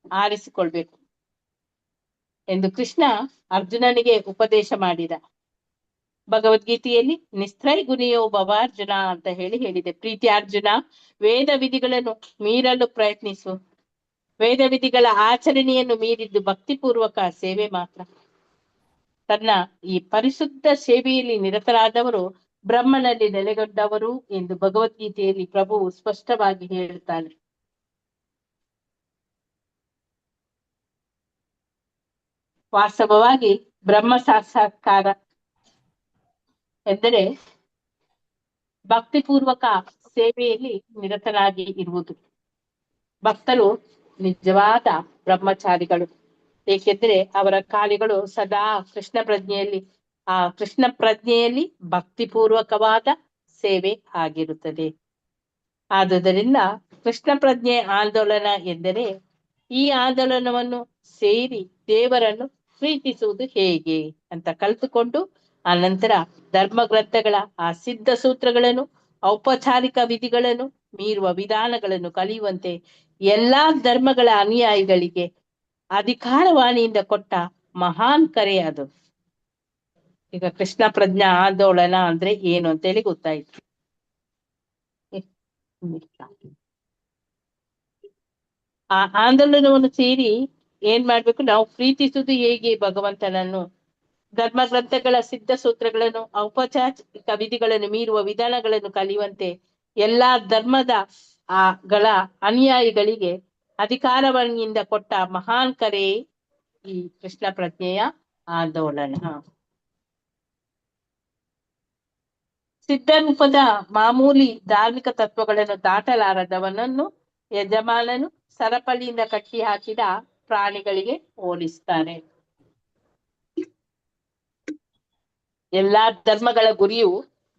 ಆರಿಸಿಕೊಳ್ಬೇಕು ಎಂದು ಕೃಷ್ಣ ಅರ್ಜುನನಿಗೆ ಉಪದೇಶ ಮಾಡಿದ. ಭಗವದ್ಗೀತೆಯಲ್ಲಿ ನಿಸ್ತ್ರೈ ಗುಣಿಯೋ ಭವಾರ್ಜುನ ಅಂತ ಹೇಳಿದೆ. ಪ್ರೀತಿ ಅರ್ಜುನ, ವೇದ ವಿಧಿಗಳನ್ನು ಮೀರಲು ಪ್ರಯತ್ನಿಸು. ವೇದ ವಿಧಿಗಳ ಆಚರಣೆಯನ್ನು ಮೀರಿದ್ದು ಭಕ್ತಿಪೂರ್ವಕ ಸೇವೆ ಮಾತ್ರ. ತನ್ನ ಈ ಪರಿಶುದ್ಧ ಸೇವೆಯಲ್ಲಿ ನಿರತರಾದವರು ಬ್ರಹ್ಮನಲ್ಲಿ ನೆಲೆಗೊಂಡವರು ಎಂದು ಭಗವದ್ಗೀತೆಯಲ್ಲಿ ಪ್ರಭುವು ಸ್ಪಷ್ಟವಾಗಿ ಹೇಳುತ್ತಾನೆ. ವಾಸ್ತವವಾಗಿ ಬ್ರಹ್ಮ ಸಾಕ್ಷಾತ್ಕಾರ ಎಂದರೆ ಭಕ್ತಿಪೂರ್ವಕ ಸೇವೆಯಲ್ಲಿ ನಿರತರಾಗಿ ಇರುವುದು. ಭಕ್ತರು ನಿಜವಾದ ಬ್ರಹ್ಮಚಾರಿಗಳು, ಏಕೆಂದರೆ ಅವರ ಕಾರ್ಯಗಳು ಸದಾ ಕೃಷ್ಣ ಪ್ರಜ್ಞೆಯಲ್ಲಿ ಭಕ್ತಿಪೂರ್ವಕವಾದ ಸೇವೆ ಆಗಿರುತ್ತದೆ. ಆದುದರಿಂದ ಕೃಷ್ಣ ಪ್ರಜ್ಞೆ ಆಂದೋಲನ ಎಂದರೆ ಈ ಆಂದೋಲನವನ್ನು ಸೇರಿ ದೇವರನ್ನು ಪ್ರೀತಿಸುವುದು ಹೇಗೆ ಅಂತ ಕಲಿತುಕೊಂಡು ಆ ನಂತರ ಧರ್ಮ ಗ್ರಂಥಗಳ ಆ ಸಿದ್ಧ ಸೂತ್ರಗಳನ್ನು, ಔಪಚಾರಿಕ ವಿಧಿಗಳನ್ನು ಮೀರುವ ವಿಧಾನಗಳನ್ನು ಕಲಿಯುವಂತೆ ಎಲ್ಲಾ ಧರ್ಮಗಳ ಅನುಯಾಯಿಗಳಿಗೆ ಅಧಿಕಾರವಾಣಿಯಿಂದ ಕೊಟ್ಟ ಮಹಾನ್ ಕರೆ ಅದು. ಈಗ ಕೃಷ್ಣ ಪ್ರಜ್ಞಾ ಆಂದೋಲನ ಅಂದ್ರೆ ಏನು ಅಂತೇಳಿ ಗೊತ್ತಾಯ್ತು. ಆ ಆಂದೋಲನವನ್ನು ಸೇರಿ ಏನ್ ಮಾಡ್ಬೇಕು, ನಾವು ಪ್ರೀತಿಸುವುದು ಹೇಗೆ ಭಗವಂತನನ್ನು, ಧರ್ಮ ಗ್ರಂಥಗಳ ಸಿದ್ಧ ಸೂತ್ರಗಳನ್ನು, ಔಪಚಾರಿಕ ವಿಧಿಗಳನ್ನು ಮೀರುವ ವಿಧಾನಗಳನ್ನು ಕಲಿಯುವಂತೆ ಎಲ್ಲಾ ಧರ್ಮದ ಅನುಯಾಯಿಗಳಿಗೆ ಅಧಿಕಾರವಾಣಿಯಿಂದ ಕೊಟ್ಟ ಮಹಾನ್ ಕರೆ ಈ ಕೃಷ್ಣ ಪ್ರಜ್ಞೆಯ ಆಂದೋಲನ. ಸಿದ್ಧ ರೂಪದ ಮಾಮೂಲಿ ಧಾರ್ಮಿಕ ತತ್ವಗಳನ್ನು ದಾಟಲಾರದವನನ್ನು ಯಜಮಾನನು ಸರಪಳಿಯಿಂದ ಕಟ್ಟಿ ಹಾಕಿದ ಪ್ರಾಣಿಗಳಿಗೆ ಹೋಲಿಸ್ತಾನೆ. ಎಲ್ಲಾ ಧರ್ಮಗಳ ಗುರಿಯು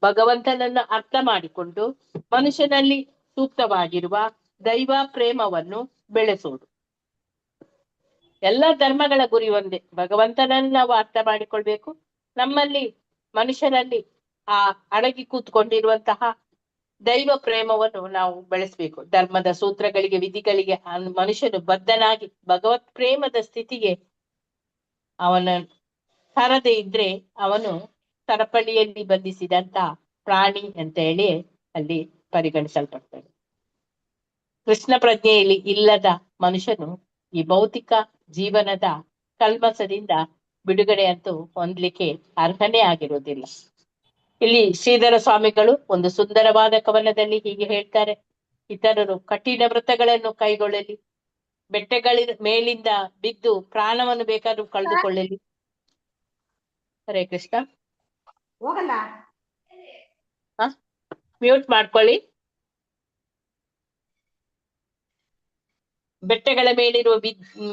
ಭಗವಂತನನ್ನು ಅರ್ಥ ಮಾಡಿಕೊಂಡು ಮನುಷ್ಯನಲ್ಲಿ ಸೂಕ್ತವಾಗಿರುವ ದೈವ ಪ್ರೇಮವನ್ನು ಬೆಳೆಸುವುದು. ಎಲ್ಲ ಧರ್ಮಗಳ ಗುರಿ ಒಂದೇ, ಭಗವಂತನನ್ನು ನಾವು ಅರ್ಥ ಮಾಡಿಕೊಳ್ಬೇಕು. ನಮ್ಮಲ್ಲಿ ಮನುಷ್ಯರಲ್ಲಿ ಅಡಗಿ ಕೂತ್ಕೊಂಡಿರುವಂತಹ ದೈವ ಪ್ರೇಮವನ್ನು ನಾವು ಬೆಳೆಸ್ಬೇಕು. ಧರ್ಮದ ಸೂತ್ರಗಳಿಗೆ, ವಿಧಿಗಳಿಗೆ ಮನುಷ್ಯನು ಬದ್ಧನಾಗಿ ಭಗವತ್ ಪ್ರೇಮದ ಸ್ಥಿತಿಗೆ ಅವನ ತರದೇ ಇದ್ರೆ ಅವನು ಸರಪಳಿಯಲ್ಲಿ ಬಂಧಿಸಿದಂತ ಪ್ರಾಣಿ ಅಂತ ಹೇಳಿ ಅಲ್ಲಿ ಪರಿಗಣಿಸಲ್ಪಡ್ತಾನೆ. ಕೃಷ್ಣ ಪ್ರಜ್ಞೆಯಲ್ಲಿ ಇಲ್ಲದ ಮನುಷ್ಯನು ಈ ಭೌತಿಕ ಜೀವನದ ಕಲ್ಮಸದಿಂದ ಬಿಡುಗಡೆ ಅಂತೂ ಹೊಂದಲಿಕ್ಕೆ ಅರ್ಹನೇ ಆಗಿರುವುದಿಲ್ಲ. ಇಲ್ಲಿ ಶ್ರೀಧರ ಸ್ವಾಮಿಗಳು ಒಂದು ಸುಂದರವಾದ ಕವನದಲ್ಲಿ ಹೀಗೆ ಹೇಳ್ತಾರೆ: ಇತರರು ಕಠಿಣ ವ್ರತಗಳನ್ನು ಕೈಗೊಳ್ಳಲಿ, ಬೆಟ್ಟಗಳ ಮೇಲಿಂದ ಬಿದ್ದು ಪ್ರಾಣವನ್ನು ಬೇಕಾದ್ರೂ ಕಳೆದುಕೊಳ್ಳಲಿ. ಹರೇ ಕೃಷ್ಣ. ಮ್ಯೂಟ್ ಮಾಡ್ಕೊಳ್ಳಿ. ಬೆಟ್ಟಗಳ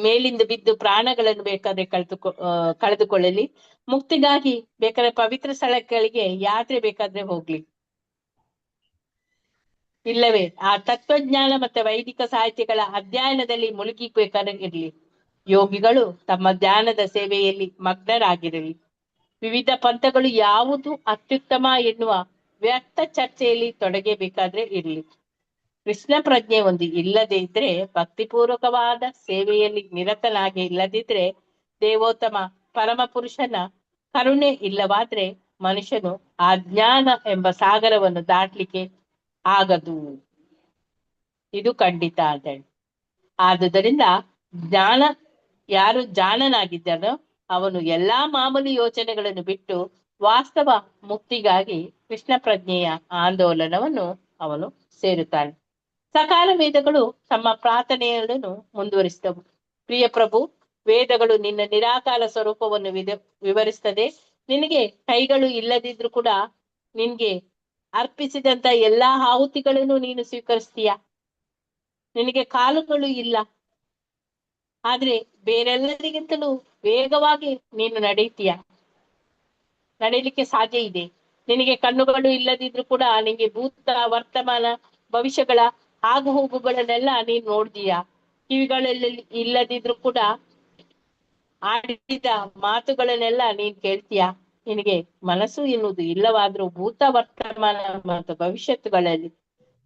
ಮೇಲಿಂದ ಬಿದ್ದು ಪ್ರಾಣಗಳನ್ನು ಬೇಕಾದ್ರೆ ಕಳೆದುಕೊಳ್ಳಲಿ, ಮುಕ್ತಿಗಾಗಿ ಬೇಕಾದ್ರೆ ಪವಿತ್ರ ಸ್ಥಳಗಳಿಗೆ ಯಾತ್ರೆ ಬೇಕಾದ್ರೆ ಹೋಗ್ಲಿ, ಇಲ್ಲವೇ ಆ ತತ್ವಜ್ಞಾನ ಮತ್ತೆ ವೈದಿಕ ಸಾಹಿತ್ಯಗಳ ಅಧ್ಯಯನದಲ್ಲಿ ಮುಳುಗಿಬೇಕಾದ್ರೆ ಇರ್ಲಿ. ಯೋಗಿಗಳು ತಮ್ಮ ಧ್ಯಾನದ ಸೇವೆಯಲ್ಲಿ ಮಗ್ನರಾಗಿರಲಿ. ವಿವಿಧ ಪಂಥಗಳು ಯಾವುದು ಅತ್ಯುತ್ತಮ ಎನ್ನುವ ವ್ಯಕ್ತ ಚರ್ಚೆಯಲ್ಲಿ ತೊಡಗಬೇಕಾದ್ರೆ ಇರ್ಲಿ. ಕೃಷ್ಣ ಪ್ರಜ್ಞೆ ಒಂದು ಇಲ್ಲದೆ ಇದ್ರೆ, ಭಕ್ತಿಪೂರ್ವಕವಾದ ಸೇವೆಯಲ್ಲಿ ನಿರತನಾಗಿ ಇಲ್ಲದಿದ್ರೆ ದೇವೋತ್ತಮ ಪರಮ ಪುರುಷನ ಕರುಣೆ ಇಲ್ಲವಾದ್ರೆ ಮನುಷ್ಯನು ಆ ಜ್ಞಾನ ಎಂಬ ಸಾಗರವನ್ನು ದಾಟ್ಲಿಕ್ಕೆ ಆಗದು. ಇದು ಖಂಡಿತ ಅಂತ ಹೇಳಿ. ಆದುದರಿಂದ ಯಾರು ಜಾಣನಾಗಿದ್ದಾನೋ ಅವನು ಎಲ್ಲಾ ಮಾಮೂಲಿ ಯೋಚನೆಗಳನ್ನು ಬಿಟ್ಟು ವಾಸ್ತವ ಮುಕ್ತಿಗಾಗಿ ಕೃಷ್ಣ ಪ್ರಜ್ಞೆಯ ಆಂದೋಲನವನ್ನು ಅವನು ಸೇರುತ್ತಾನೆ. ಸಕಾಲ ವೇದಗಳು ತಮ್ಮ ಪ್ರಾರ್ಥನೆಯನ್ನು ಮುಂದುವರಿಸಿದವು. ಪ್ರಿಯ ಪ್ರಭು, ವೇದಗಳು ನಿನ್ನ ನಿರಾಕಾರ ಸ್ವರೂಪವನ್ನು ವಿವರಿಸ್ತದೆ. ನಿನಗೆ ಕೈಗಳು ಇಲ್ಲದಿದ್ರು ಕೂಡ ನಿನ್ಗೆ ಅರ್ಪಿಸಿದಂತ ಎಲ್ಲಾ ಆಹುತಿಗಳನ್ನು ನೀನು ಸ್ವೀಕರಿಸ್ತೀಯ. ನಿನಗೆ ಕಾಲುಗಳು ಇಲ್ಲ, ಆದ್ರೆ ಬೇರೆಲ್ಲರಿಗಿಂತಲೂ ವೇಗವಾಗಿ ನೀನು ನಡೀಲಿಕ್ಕೆ ಸಾಧ್ಯ ಇದೆ. ನಿನಗೆ ಕಣ್ಣುಗಳು ಇಲ್ಲದಿದ್ರು ಕೂಡ ನಿನಗೆ ಭೂತ, ವರ್ತಮಾನ, ಭವಿಷ್ಯಗಳ ಆಗು ಹೋಗುಗಳನ್ನೆಲ್ಲ ನೀನ್ ನೋಡ್ದೀಯ. ಕಿವಿಗಳಲ್ಲಿ ಇಲ್ಲದಿದ್ರು ಕೂಡ ಆಡಿದ ಮಾತುಗಳನ್ನೆಲ್ಲ ನೀನ್ ಕೇಳ್ತೀಯ. ನಿನಗೆ ಮನಸ್ಸು ಎನ್ನುವುದು ಇಲ್ಲವಾದ್ರೂ ಭೂತ, ವರ್ತಮಾನ ಮತ್ತು ಭವಿಷ್ಯತ್ತುಗಳಲ್ಲಿ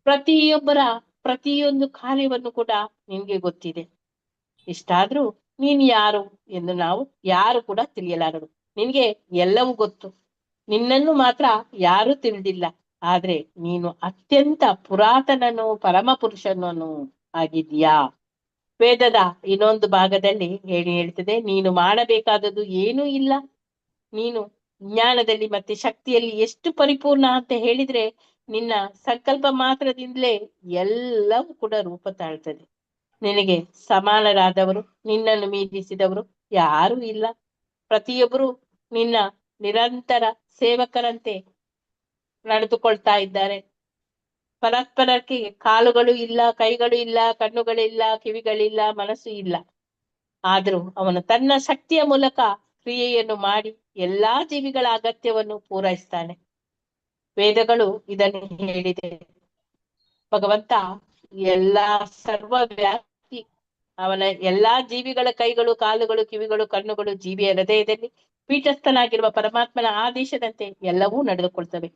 ಪ್ರತಿಯೊಬ್ಬರ ಪ್ರತಿಯೊಂದು ಕಾರ್ಯವನ್ನು ಕೂಡ ನಿನ್ಗೆ ಗೊತ್ತಿದೆ. ಇಷ್ಟಾದ್ರೂ ನೀನ್ ಯಾರು ಎಂದು ನಾವು ಯಾರು ಕೂಡ ತಿಳಿಯಲಾರರು. ನಿನ್ಗೆ ಎಲ್ಲವೂ ಗೊತ್ತು, ನಿನ್ನನ್ನು ಮಾತ್ರ ಯಾರು ತಿಳಿದಿಲ್ಲ. ಆದ್ರೆ ನೀನು ಅತ್ಯಂತ ಪುರಾತನನು, ಪರಮ ಪುರುಷನನು ಆಗಿದ್ಯಾ. ವೇದದ ಇನ್ನೊಂದು ಭಾಗದಲ್ಲಿ ಹೇಳ್ತದೆ, ನೀನು ಮಾಡಬೇಕಾದದ್ದು ಏನೂ ಇಲ್ಲ. ನೀನು ಜ್ಞಾನದಲ್ಲಿ ಮತ್ತೆ ಶಕ್ತಿಯಲ್ಲಿ ಎಷ್ಟು ಪರಿಪೂರ್ಣ ಅಂತ ಹೇಳಿದ್ರೆ ನಿನ್ನ ಸಂಕಲ್ಪ ಮಾತ್ರದಿಂದಲೇ ಎಲ್ಲವೂ ಕೂಡ ರೂಪ ತಾಳ್ತದೆ. ನಿನಗೆ ಸಮಾನರಾದವರು, ನಿನ್ನನ್ನು ಮೀರಿಸಿದವರು ಯಾರೂ ಇಲ್ಲ. ಪ್ರತಿಯೊಬ್ಬರು ನಿನ್ನ ನಿರಂತರ ಸೇವಕರಂತೆ ನಡೆದುಕೊಳ್ತಾ ಇದ್ದಾರೆ. ಪರಸ್ಪರಕ್ಕೆ ಕಾಲುಗಳು ಇಲ್ಲ, ಕೈಗಳು ಇಲ್ಲ, ಕಣ್ಣುಗಳಿಲ್ಲ, ಕಿವಿಗಳಿಲ್ಲ, ಮನಸ್ಸು ಇಲ್ಲ. ಆದ್ರೂ ಅವನು ತನ್ನ ಶಕ್ತಿಯ ಮೂಲಕ ಕ್ರಿಯೆಯನ್ನು ಮಾಡಿ ಎಲ್ಲಾ ಜೀವಿಗಳ ಅಗತ್ಯವನ್ನು ಪೂರೈಸ್ತಾನೆ. ವೇದಗಳು ಇದನ್ನು ಹೇಳಿದೆ. ಭಗವಂತ ಎಲ್ಲಾ ಸರ್ವವ್ಯಾಪಿ. ಅವನ ಎಲ್ಲಾ ಜೀವಿಗಳ ಕೈಗಳು, ಕಾಲುಗಳು, ಕಿವಿಗಳು, ಕಣ್ಣುಗಳು ಜೀವಿಯ ಹೃದಯದಲ್ಲಿ ಪೀಠಸ್ಥನಾಗಿರುವ ಪರಮಾತ್ಮನ ಆದೇಶದಂತೆ ಎಲ್ಲವೂ ನಡೆದುಕೊಳ್ತವೆ.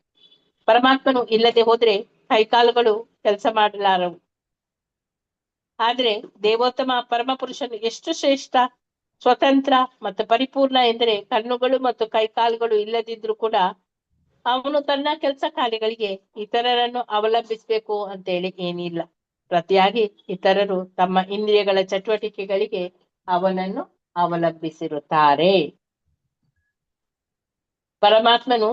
ಪರಮಾತ್ಮನು ಇಲ್ಲದೆ ಹೋದ್ರೆ ಕೈಕಾಲುಗಳು ಕೆಲಸ ಮಾಡಲಾರವು. ಆದ್ರೆ ದೇವೋತ್ತಮ ಪರಮ ಪುರುಷನು ಎಷ್ಟು ಶ್ರೇಷ್ಠ, ಸ್ವತಂತ್ರ ಮತ್ತು ಪರಿಪೂರ್ಣ ಎಂದರೆ ಕಣ್ಣುಗಳು ಮತ್ತು ಕೈಕಾಲುಗಳು ಇಲ್ಲದಿದ್ರು ಕೂಡ ಅವನು ತನ್ನ ಕೆಲಸ ಕಾರ್ಯಗಳಿಗೆ ಇತರರನ್ನು ಅವಲಂಬಿಸ್ಬೇಕು ಅಂತೇಳಿ ಏನಿಲ್ಲ. ಪ್ರತಿಯಾಗಿ ಇತರರು ತಮ್ಮ ಇಂದ್ರಿಯಗಳ ಚಟುವಟಿಕೆಗಳಿಗೆ ಅವನನ್ನು ಅವಲಂಬಿಸಿರುತ್ತಾರೆ. ಪರಮಾತ್ಮನು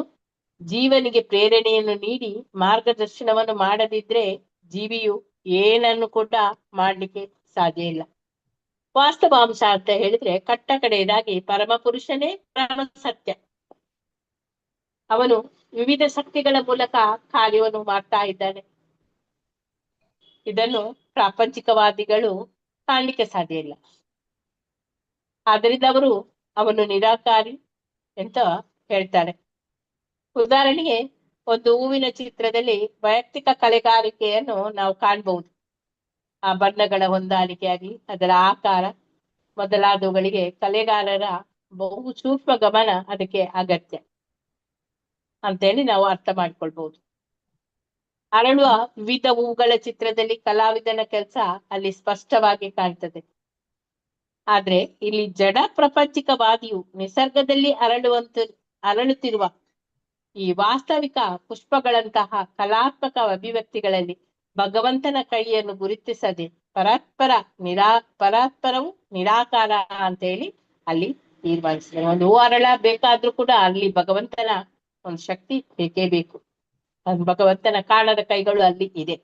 ಜೀವನಿಗೆ ಪ್ರೇರಣೆಯನ್ನು ನೀಡಿ ಮಾರ್ಗದರ್ಶನವನ್ನು ಮಾಡದಿದ್ರೆ ಜೀವಿಯು ಏನನ್ನು ಕೂಡ ಮಾಡ್ಲಿಕ್ಕೆ ಸಾಧ್ಯ ಇಲ್ಲ. ವಾಸ್ತವಾಂಶ ಅಂತ ಹೇಳಿದ್ರೆ ಕಟ್ಟ ಕಡೆಯದಾಗಿ ಪರಮ ಪುರುಷನೇ ಪರಮ ಸತ್ಯ. ಅವನು ವಿವಿಧ ಶಕ್ತಿಗಳ ಮೂಲಕ ಕಾರ್ಯವನ್ನು ಮಾಡ್ತಾ ಇದ್ದಾನೆ. ಇದನ್ನು ಪ್ರಾಪಂಚಿಕವಾದಿಗಳು ಕಾಣಲಿಕ್ಕೆ ಸಾಧ್ಯ ಇಲ್ಲ. ಆದ್ರಿಂದ ಅವನು ನಿರಾಕಾರಿ ಅಂತ ಹೇಳ್ತಾರೆ. ಉದಾಹರಣೆಗೆ ಒಂದು ಹೂವಿನ ಚಿತ್ರದಲ್ಲಿ ವೈಯಕ್ತಿಕ ಕಲೆಗಾರಿಕೆಯನ್ನು ನಾವು ಕಾಣಬಹುದು. ಆ ಬಣ್ಣಗಳ ಹೊಂದಾಣಿಕೆಯಾಗಿ ಅದರ ಆಕಾರ ಮೊದಲಾದವುಗಳಿಗೆ ಕಲೆಗಾರರ ಬಹು ಸೂಕ್ಷ್ಮ ಗಮನ ಅದಕ್ಕೆ ಅಗತ್ಯ ಅಂತೇಳಿ ನಾವು ಅರ್ಥ ಮಾಡ್ಕೊಳ್ಬಹುದು. ಅರಳುವ ವಿವಿಧ ಹೂಗಳ ಚಿತ್ರದಲ್ಲಿ ಕಲಾವಿದನ ಕೆಲಸ ಅಲ್ಲಿ ಸ್ಪಷ್ಟವಾಗಿ ಕಾಣ್ತದೆ. ಆದ್ರೆ ಇಲ್ಲಿ ಜಡ ಪ್ರಪಂಚಿಕವಾದಿಯು ನಿಸರ್ಗದಲ್ಲಿ ಅರಳುತ್ತಿರುವ ಈ ವಾಸ್ತವಿಕ ಪುಷ್ಪಗಳಂತಹ ಕಲಾತ್ಮಕ ಅಭಿವ್ಯಕ್ತಿಗಳಲ್ಲಿ ಭಗವಂತನ ಕೈಯನ್ನು ಗುರುತಿಸದೆ ಪರಸ್ಪರವು ನಿರಾಕಾರ ಅಂತ ಹೇಳಿ ಅಲ್ಲಿ ತೀರ್ಮಾನಿಸಿದೆ. ಒಂದು ಹೂ ಅರಳಬೇಕಾದ್ರೂ ಕೂಡ ಅಲ್ಲಿ ಭಗವಂತನ ಒಂದು ಶಕ್ತಿ ಬೇಕೇ ಬೇಕು. ಭಗವಂತನ ಕಾಣದ ಕೈಗಳು ಅಲ್ಲಿ ಇದೆ.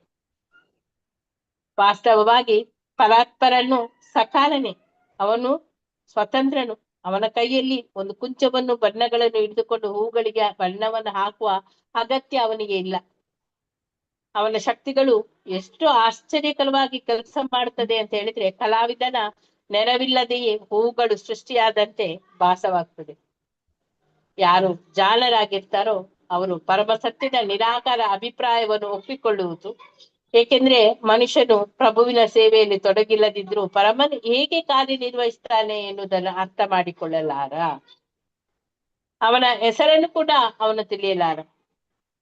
ವಾಸ್ತವವಾಗಿ ಪರಸ್ಪರನು ಸಕಾಲನೆ, ಅವನು ಸ್ವತಂತ್ರನು. ಅವನ ಕೈಯಲ್ಲಿ ಒಂದು ಕುಂಚವನ್ನು ಬಣ್ಣಗಳನ್ನು ಹಿಡಿದುಕೊಂಡು ಹೂಗಳಿಗೆ ಬಣ್ಣವನ್ನು ಹಾಕುವ ಅಗತ್ಯ ಅವನಿಗೆ ಇಲ್ಲ. ಅವನ ಶಕ್ತಿಗಳು ಎಷ್ಟು ಆಶ್ಚರ್ಯಕರವಾಗಿ ಕೆಲಸ ಮಾಡುತ್ತದೆ ಅಂತ ಹೇಳಿದ್ರೆ ಕಲಾವಿದನ ನೆರವಿಲ್ಲದೆಯೇ ಹೂಗಳು ಸೃಷ್ಟಿಯಾದಂತೆ ಭಾಸವಾಗ್ತದೆ. ಯಾರು ಜಾಣರಾಗಿರ್ತಾರೋ ಅವರು ಪರಮ ಸತ್ಯದ ನಿರಾಕಾರ ಅಭಿಪ್ರಾಯವನ್ನು ಒಪ್ಪಿಕೊಳ್ಳುವುದು. ಏಕೆಂದ್ರೆ ಮನುಷ್ಯನು ಪ್ರಭುವಿನ ಸೇವೆಯಲ್ಲಿ ತೊಡಗಿಲ್ಲದಿದ್ರು ಪರಮನು ಹೇಗೆ ಕಾರ್ಯನಿರ್ವಹಿಸ್ತಾನೆ ಎನ್ನುವುದನ್ನು ಅರ್ಥ ಮಾಡಿಕೊಳ್ಳಲಾರ. ಅವನ ಹೆಸರನ್ನು ಕೂಡ ಅವನು ತಿಳಿಯಲಾರ.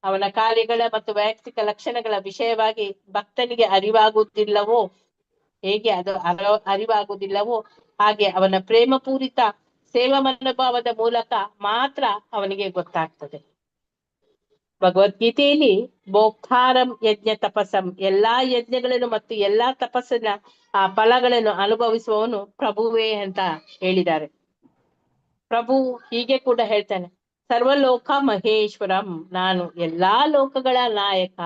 ಅವನ ಕಾರ್ಯಗಳ ಮತ್ತು ವೈಯಕ್ತಿಕ ಲಕ್ಷಣಗಳ ವಿಷಯವಾಗಿ ಭಕ್ತನಿಗೆ ಅರಿವಾಗುವುದಿಲ್ಲವೋ ಹೇಗೆ ಅದು ಅರಿವಾಗುವುದಿಲ್ಲವೋ ಹಾಗೆ ಅವನ ಪ್ರೇಮಪೂರಿತ ಸೇವಾ ಮನೋಭಾವದ ಮೂಲಕ ಮಾತ್ರ ಅವನಿಗೆ ಗೊತ್ತಾಗ್ತದೆ. ಭಗವದ್ಗೀತೆಯಲ್ಲಿ ಭೋಕ್ತಾರಂ ಯಜ್ಞ ತಪಸ್ಸಂ, ಎಲ್ಲಾ ಯಜ್ಞಗಳನ್ನು ಮತ್ತು ಎಲ್ಲಾ ತಪಸ್ಸಿನ ಆ ಫಲಗಳನ್ನು ಅನುಭವಿಸುವವನು ಪ್ರಭುವೇ ಅಂತ ಹೇಳಿದ್ದಾರೆ. ಪ್ರಭು ಹೀಗೆ ಕೂಡ ಹೇಳ್ತಾನೆ, ಸರ್ವಲೋಕ ಮಹೇಶ್ವರಂ, ನಾನು ಎಲ್ಲಾ ಲೋಕಗಳ ನಾಯಕ.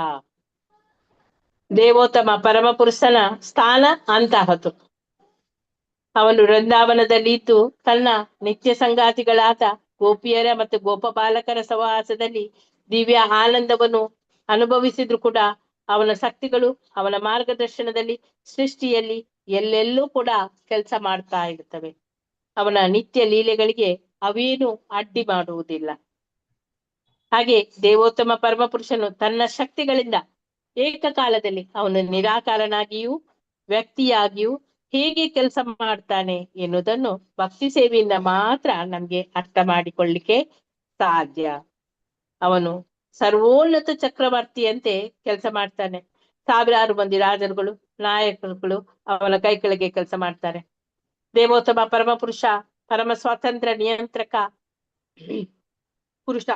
ದೇವೋತ್ತಮ ಪರಮಪುರುಷನ ಸ್ಥಾನ ಅಂತಹತು. ಅವನು ವೃಂದಾವನದಲ್ಲಿ ಇದ್ದು ತನ್ನ ನಿತ್ಯ ಸಂಗಾತಿಗಳಾದ ಗೋಪಿಯರ ಮತ್ತು ಗೋಪಬಾಲಕರ ಸಹವಾಸದಲ್ಲಿ ದಿವ್ಯ ಆನಂದವನ್ನು ಅನುಭವಿಸಿದ್ರು ಕೂಡ ಅವನ ಶಕ್ತಿಗಳು ಅವನ ಮಾರ್ಗದರ್ಶನದಲ್ಲಿ ಸೃಷ್ಟಿಯಲ್ಲಿ ಎಲ್ಲೆಲ್ಲೂ ಕೂಡ ಕೆಲಸ ಮಾಡ್ತಾ ಇರ್ತವೆ. ಅವನ ನಿತ್ಯ ಲೀಲೆಗಳಿಗೆ ಅವೇನು ಅಡ್ಡಿ ಮಾಡುವುದಿಲ್ಲ. ಹಾಗೆ ದೇವೋತ್ತಮ ಪರಮಪುರುಷನು ತನ್ನ ಶಕ್ತಿಗಳಿಂದ ಏಕಕಾಲದಲ್ಲಿ ಅವನು ನಿರಾಕಾರನಾಗಿಯೂ ವ್ಯಕ್ತಿಯಾಗಿಯೂ ಹೇಗೆ ಕೆಲಸ ಮಾಡ್ತಾನೆ ಎನ್ನುವುದನ್ನು ಭಕ್ತಿ ಸೇವೆಯಿಂದ ಮಾತ್ರ ನಮ್ಗೆ ಅರ್ಥ ಮಾಡಿಕೊಳ್ಳಿಕ್ಕೆ ಸಾಧ್ಯ. ಅವನು ಸರ್ವೋನ್ನತ ಚಕ್ರವರ್ತಿಯಂತೆ ಕೆಲಸ ಮಾಡ್ತಾನೆ. ಸಾವಿರಾರು ಮಂದಿ ರಾಜರುಗಳು ನಾಯಕರುಗಳು ಅವನ ಕೈ ಕೆಳಗೆ ಕೆಲಸ ಮಾಡ್ತಾರೆ. ದೇವೋತ್ತಮ ಪರಮಪುರುಷ ಪರಮ ಸ್ವಾತಂತ್ರ್ಯ ನಿಯಂತ್ರಕ ಪುರುಷ.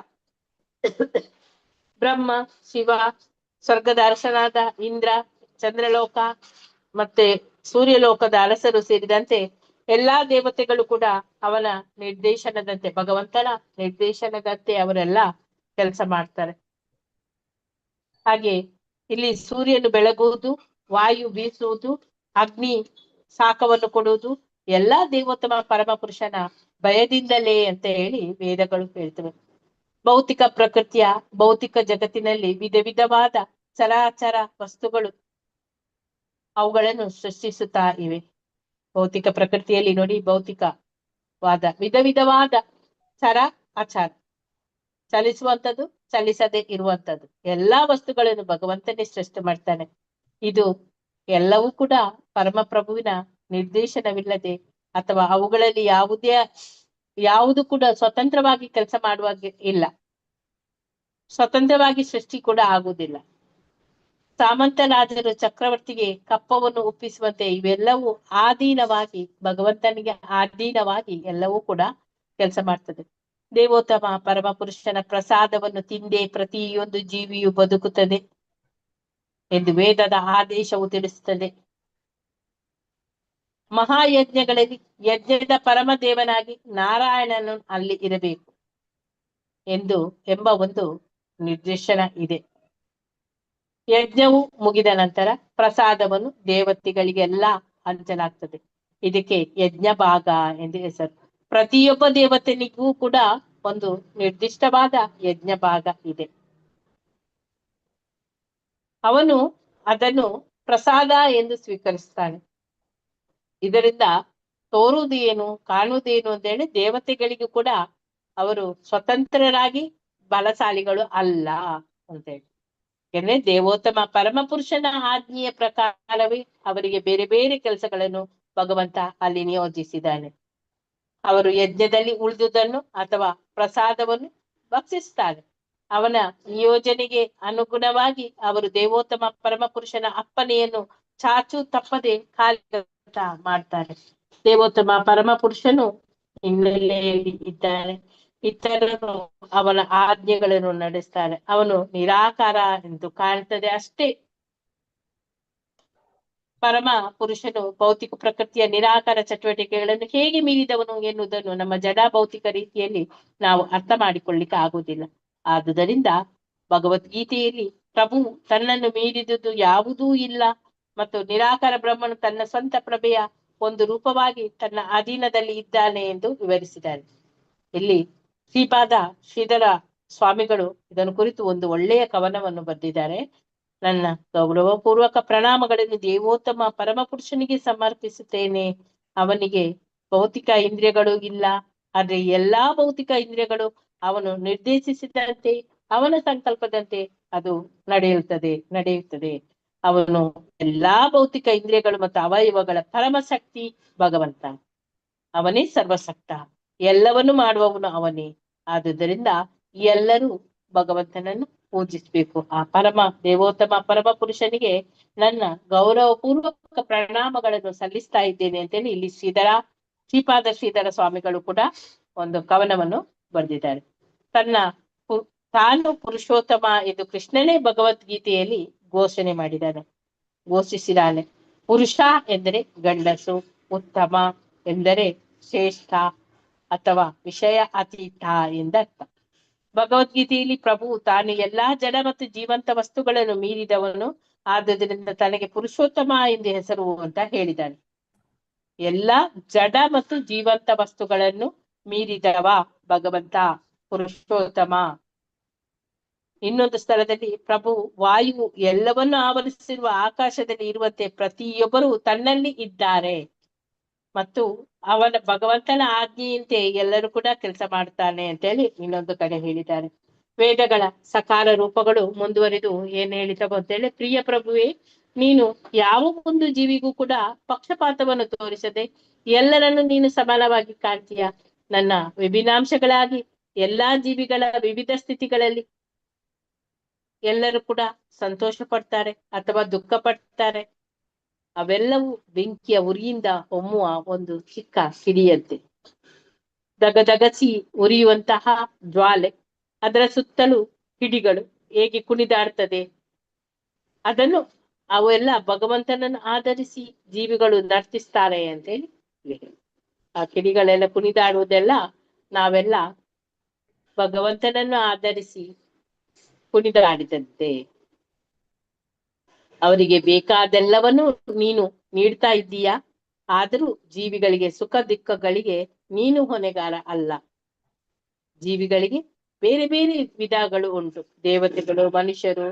ಬ್ರಹ್ಮ, ಶಿವ, ಸ್ವರ್ಗದ ಅರಸನಾದ ಇಂದ್ರ, ಚಂದ್ರಲೋಕ ಮತ್ತೆ ಸೂರ್ಯಲೋಕದ ಅರಸರು ಸೇರಿದಂತೆ ಎಲ್ಲಾ ದೇವತೆಗಳು ಕೂಡ ಅವನ ನಿರ್ದೇಶನದಂತೆ, ಭಗವಂತನ ನಿರ್ದೇಶನದಂತೆ ಅವರೆಲ್ಲ ಕೆಲಸ ಮಾಡ್ತಾರೆ. ಹಾಗೆ ಇಲ್ಲಿ ಸೂರ್ಯನು ಬೆಳಗುವುದು, ವಾಯು ಬೀಸುವುದು, ಅಗ್ನಿ ಶಾಖವನ್ನು ಕೊಡುವುದು ಎಲ್ಲಾ ದೇವೋತ್ತಮ ಪರಮಪುರುಷನ ಭಯದಿಂದಲೇ ಅಂತ ಹೇಳಿ ವೇದಗಳು ಹೇಳ್ತವೆ. ಭೌತಿಕ ಪ್ರಕೃತಿಯ ಭೌತಿಕ ಜಗತ್ತಿನಲ್ಲಿ ವಿಧ ವಿಧವಾದ ಚರಾಚರ ವಸ್ತುಗಳು ಅವುಗಳನ್ನು ಸೃಷ್ಟಿಸುತ್ತಾ ಇವೆ. ಭೌತಿಕ ಪ್ರಕೃತಿಯಲ್ಲಿ ನೋಡಿ, ಭೌತಿಕವಾದ ವಿಧ ವಿಧವಾದ ಚರ ಅಚರ, ಚಲಿಸುವಂಥದ್ದು, ಚಲಿಸದೆ ಇರುವಂಥದ್ದು ಎಲ್ಲಾ ವಸ್ತುಗಳನ್ನು ಭಗವಂತನೇ ಸೃಷ್ಟಿ ಮಾಡ್ತಾನೆ. ಇದು ಎಲ್ಲವೂ ಕೂಡ ಪರಮಪ್ರಭುವಿನ ನಿರ್ದೇಶನವಿಲ್ಲದೆ ಅಥವಾ ಅವುಗಳಲ್ಲಿ ಯಾವುದು ಕೂಡ ಸ್ವತಂತ್ರವಾಗಿ ಕೆಲಸ ಮಾಡುವಾಗ ಇಲ್ಲ, ಸ್ವತಂತ್ರವಾಗಿ ಸೃಷ್ಟಿ ಕೂಡ ಆಗುವುದಿಲ್ಲ. ಸಾಮಂತ ರಾಜರು ಚಕ್ರವರ್ತಿಗೆ ಕಪ್ಪವನ್ನು ಒಪ್ಪಿಸುವಂತೆ ಇವೆಲ್ಲವೂ ಆಧೀನವಾಗಿ, ಭಗವಂತನಿಗೆ ಆಧೀನವಾಗಿ ಎಲ್ಲವೂ ಕೂಡ ಕೆಲಸ ಮಾಡ್ತದೆ. ದೇವೋತ್ತಮ ಪರಮಪುರುಷನ ಪ್ರಸಾದವನ್ನು ತಿಂದೇ ಪ್ರತಿಯೊಂದು ಜೀವಿಯು ಬದುಕುತ್ತದೆ ಎಂದು ವೇದದ ಆದೇಶವು ತಿಳಿಸುತ್ತದೆ. ಮಹಾಯಜ್ಞಗಳಲ್ಲಿ ಯಜ್ಞದ ಪರಮದೇವನಾಗಿ ನಾರಾಯಣನು ಅಲ್ಲಿ ಇರಬೇಕು ಎಂಬ ಒಂದು ನಿರ್ದೇಶನ ಇದೆ. ಯಜ್ಞವು ಮುಗಿದ ನಂತರ ಪ್ರಸಾದವನ್ನು ದೇವತೆಗಳಿಗೆಲ್ಲ ಹಂಚಲಾಗ್ತದೆ. ಇದಕ್ಕೆ ಯಜ್ಞ ಭಾಗ ಎಂದು ಹೆಸರು. ಪ್ರತಿಯೊಬ್ಬ ದೇವತೆನಿಗೂ ಕೂಡ ಒಂದು ನಿರ್ದಿಷ್ಟವಾದ ಯಜ್ಞ ಭಾಗ ಇದೆ. ಅವನು ಅದನ್ನು ಪ್ರಸಾದ ಎಂದು ಸ್ವೀಕರಿಸ್ತಾನೆ. ಇದರಿಂದ ತೋರುವುದೇನು ಕಾಣುವುದೇನು ಅಂತ ಹೇಳಿ ದೇವತೆಗಳಿಗೂ ಕೂಡ ಅವರು ಸ್ವತಂತ್ರರಾಗಿ ಬಲಶಾಲಿಗಳು ಅಲ್ಲ ಅಂತ ಹೇಳಿ. ಯಾಕಂದ್ರೆ ದೇವೋತ್ತಮ ಪರಮಪುರುಷನ ಆಜ್ಞೆಯ ಪ್ರಕಾರವೇ ಅವರಿಗೆ ಬೇರೆ ಬೇರೆ ಕೆಲಸಗಳನ್ನು ಭಗವಂತ ಅಲ್ಲಿ ನಿಯೋಜಿಸಿದ್ದಾನೆ. ಅವರು ಯಜ್ಞದಲ್ಲಿ ಉಳಿದುದನ್ನು ಅಥವಾ ಪ್ರಸಾದವನ್ನು ಭಕ್ಷಿಸುತ್ತಾರೆ. ಅವನ ನಿಯೋಜನೆಗೆ ಅನುಗುಣವಾಗಿ ಅವರು ದೇವೋತ್ತಮ ಪರಮಪುರುಷನ ಅಪ್ಪನೆಯನ್ನು ಚಾಚು ತಪ್ಪದೆ ಕಾರ್ಯಗತ ಮಾಡ್ತಾರೆ. ದೇವೋತ್ತಮ ಪರಮಪುರುಷನು ಹಿನ್ನೆಲೆಯಲ್ಲಿ ಇದ್ದಾನೆ, ಇತರರು ಅವನ ಆಜ್ಞೆಗಳನ್ನು ನಡೆಸ್ತಾರೆ. ಅವನು ನಿರಾಕಾರ ಎಂದು ಕಾಣ್ತದೆ ಅಷ್ಟೇ. ಪರಮ ಪುರುಷನು ಭೌತಿಕ ಪ್ರಕೃತಿಯ ನಿರಾಕಾರ ಚಟುವಟಿಕೆಗಳನ್ನು ಹೇಗೆ ಮೀರಿದವನು ಎನ್ನುವುದನ್ನು ನಮ್ಮ ಜಡ ಭೌತಿಕ ರೀತಿಯಲ್ಲಿ ನಾವು ಅರ್ಥ ಮಾಡಿಕೊಳ್ಳಿಕ್ಕೆ ಆಗುವುದಿಲ್ಲ. ಆದುದರಿಂದ ಭಗವದ್ಗೀತೆಯಲ್ಲಿ ಪ್ರಭು ತನ್ನನ್ನು ಮೀರಿದುದು ಯಾವುದೂ ಇಲ್ಲ ಮತ್ತು ನಿರಾಕಾರ ಬ್ರಹ್ಮನು ತನ್ನ ಸ್ವಂತ ಪ್ರಭೆಯ ಒಂದು ರೂಪವಾಗಿ ತನ್ನ ಅಧೀನದಲ್ಲಿ ಇದ್ದಾನೆ ಎಂದು ವಿವರಿಸಿದ್ದಾನೆ. ಇಲ್ಲಿ ಶ್ರೀಧರ ಸ್ವಾಮಿಗಳು ಇದನ್ನು ಕುರಿತು ಒಂದು ಒಳ್ಳೆಯ ಕವನವನ್ನು ಬರೆದಿದ್ದಾರೆ. ನನ್ನ ಗೌರವಪೂರ್ವಕ ಪ್ರಣಾಮಗಳನ್ನು ದೇವೋತ್ತಮ ಪರಮಪುರುಷನಿಗೆ ಸಮರ್ಪಿಸುತ್ತೇನೆ. ಅವನಿಗೆ ಭೌತಿಕ ಇಂದ್ರಿಯಗಳು ಇಲ್ಲ, ಆದ್ರೆ ಎಲ್ಲಾ ಭೌತಿಕ ಇಂದ್ರಿಯಗಳು ಅವನು ನಿರ್ದೇಶಿಸಿದಂತೆ, ಅವನ ಸಂಕಲ್ಪದಂತೆ ಅದು ನಡೆಯುತ್ತದೆ. ಅವನು ಎಲ್ಲಾ ಭೌತಿಕ ಇಂದ್ರಿಯಗಳು ಮತ್ತು ಅವಯವಗಳ ಪರಮಶಕ್ತಿ ಭಗವಂತ. ಅವನೇ ಸರ್ವಶಕ್ತ, ಎಲ್ಲವನ್ನು ಮಾಡುವವನು ಅವನೇ. ಆದುದರಿಂದ ಎಲ್ಲರೂ ಭಗವಂತನನ್ನು ಪೂಜಿಸಬೇಕು. ಆ ದೇವೋತ್ತಮ ಪರಮ ಪುರುಷನಿಗೆ ನನ್ನ ಗೌರವಪೂರ್ವಕ ಪ್ರಣಾಮಗಳನ್ನು ಸಲ್ಲಿಸ್ತಾ ಇದ್ದೇನೆ ಅಂತೇಳಿ ಇಲ್ಲಿ ಶ್ರೀಧರ ಶ್ರೀಪಾದ ಶ್ರೀಧರ ಸ್ವಾಮಿಗಳು ಕೂಡ ಒಂದು ಕವನವನ್ನು ಬರೆದಿದ್ದಾರೆ. ತಾನು ಪುರುಷೋತ್ತಮ ಎಂದು ಕೃಷ್ಣನೇ ಭಗವದ್ಗೀತೆಯಲ್ಲಿ ಘೋಷಿಸಿದ್ದಾನೆ. ಪುರುಷ ಎಂದರೆ ಗಂಡಸು, ಉತ್ತಮ ಎಂದರೆ ಶ್ರೇಷ್ಠ ಅಥವಾ ವಿಷಯ ಅತೀತ ಎಂದರ್ಥ. ಭಗವದ್ಗೀತೆಯಲ್ಲಿ ಪ್ರಭು ತಾನು ಎಲ್ಲಾ ಜಡ ಮತ್ತು ಜೀವಂತ ವಸ್ತುಗಳನ್ನು ಮೀರಿದವನು, ಆದುದರಿಂದ ತನಗೆ ಪುರುಷೋತ್ತಮ ಎಂದು ಹೆಸರು ಅಂತ ಹೇಳಿದ್ದಾನೆ. ಎಲ್ಲಾ ಜಡ ಮತ್ತು ಜೀವಂತ ವಸ್ತುಗಳನ್ನು ಮೀರಿದವ ಭಗವಂತ ಪುರುಷೋತ್ತಮ. ಇನ್ನೊಂದು ಸ್ಥಳದಲ್ಲಿ ಪ್ರಭು ವಾಯು ಎಲ್ಲವನ್ನು ಆವರಿಸಿರುವ ಆಕಾಶದಲ್ಲಿ ಇರುವಂತೆ ಪ್ರತಿಯೊಬ್ಬರು ತನ್ನಲ್ಲಿ ಇದ್ದಾರೆ ಮತ್ತು ಭಗವಂತನ ಆಜ್ಞೆಯಂತೆ ಎಲ್ಲರೂ ಕೂಡ ಕೆಲಸ ಮಾಡ್ತಾನೆ ಅಂತ ಹೇಳಿ ಇನ್ನೊಂದು ಕಡೆ ಹೇಳಿದ್ದಾರೆ. ವೇದಗಳ ಸಕಾರ ರೂಪಗಳು ಮುಂದುವರಿದು ಏನ್ ಹೇಳಿದವು ಅಂತ ಹೇಳಿ, ಪ್ರಿಯ ಪ್ರಭುವೇ, ನೀನು ಯಾವ ಒಂದು ಜೀವಿಗೂ ಕೂಡ ಪಕ್ಷಪಾತವನ್ನು ತೋರಿಸದೆ ಎಲ್ಲರನ್ನು ನೀನು ಸಮಾನವಾಗಿ ಕಾಣ್ತೀಯ. ನನ್ನ ವಿಭಿನ್ನಾಂಶಗಳಾಗಿ ಎಲ್ಲಾ ಜೀವಿಗಳ ವಿವಿಧ ಸ್ಥಿತಿಗಳಲ್ಲಿ ಎಲ್ಲರೂ ಕೂಡ ಸಂತೋಷ ಪಡ್ತಾರೆ ಅಥವಾ ದುಃಖ ಪಡ್ತಾರೆ. ಅವೆಲ್ಲವೂ ಬೆಂಕಿಯ ಉರಿಯಿಂದ ಹೊಮ್ಮುವ ಒಂದು ಚಿಕ್ಕ ಕಿಡಿಯಂತೆ. ದಗದಗಸಿ ಉರಿಯುವಂತಹ ಜ್ವಾಲೆ, ಅದರ ಸುತ್ತಲೂ ಕಿಡಿಗಳು ಹೇಗೆ ಕುಣಿದಾಡ್ತದೆ, ಅದನ್ನು ಅವೆಲ್ಲ ಭಗವಂತನನ್ನು ಆಧರಿಸಿ ಜೀವಿಗಳು ನರ್ತಿಸ್ತಾರೆ ಅಂತ ಹೇಳಿ. ಆ ಕಿಡಿಗಳೆಲ್ಲ ಕುಣಿದಾಡುವುದೆಲ್ಲ ನಾವೆಲ್ಲ ಭಗವಂತನನ್ನು ಆಧರಿಸಿ ಕುಣಿದಾಡಿದಂತೆ. ಅವರಿಗೆ ಬೇಕಾದೆಲ್ಲವನ್ನು ನೀನು ನೀಡ್ತಾ ಇದ್ದೀಯಾ, ಆದರೂ ಜೀವಿಗಳಿಗೆ ಸುಖ ದುಃಖಗಳಿಗೆ ನೀನು ಹೊಣೆಗಾರ ಅಲ್ಲ. ಜೀವಿಗಳಿಗೆ ಬೇರೆ ಬೇರೆ ವಿಧಗಳು ಉಂಟು. ದೇವತೆಗಳು, ಮನುಷ್ಯರು,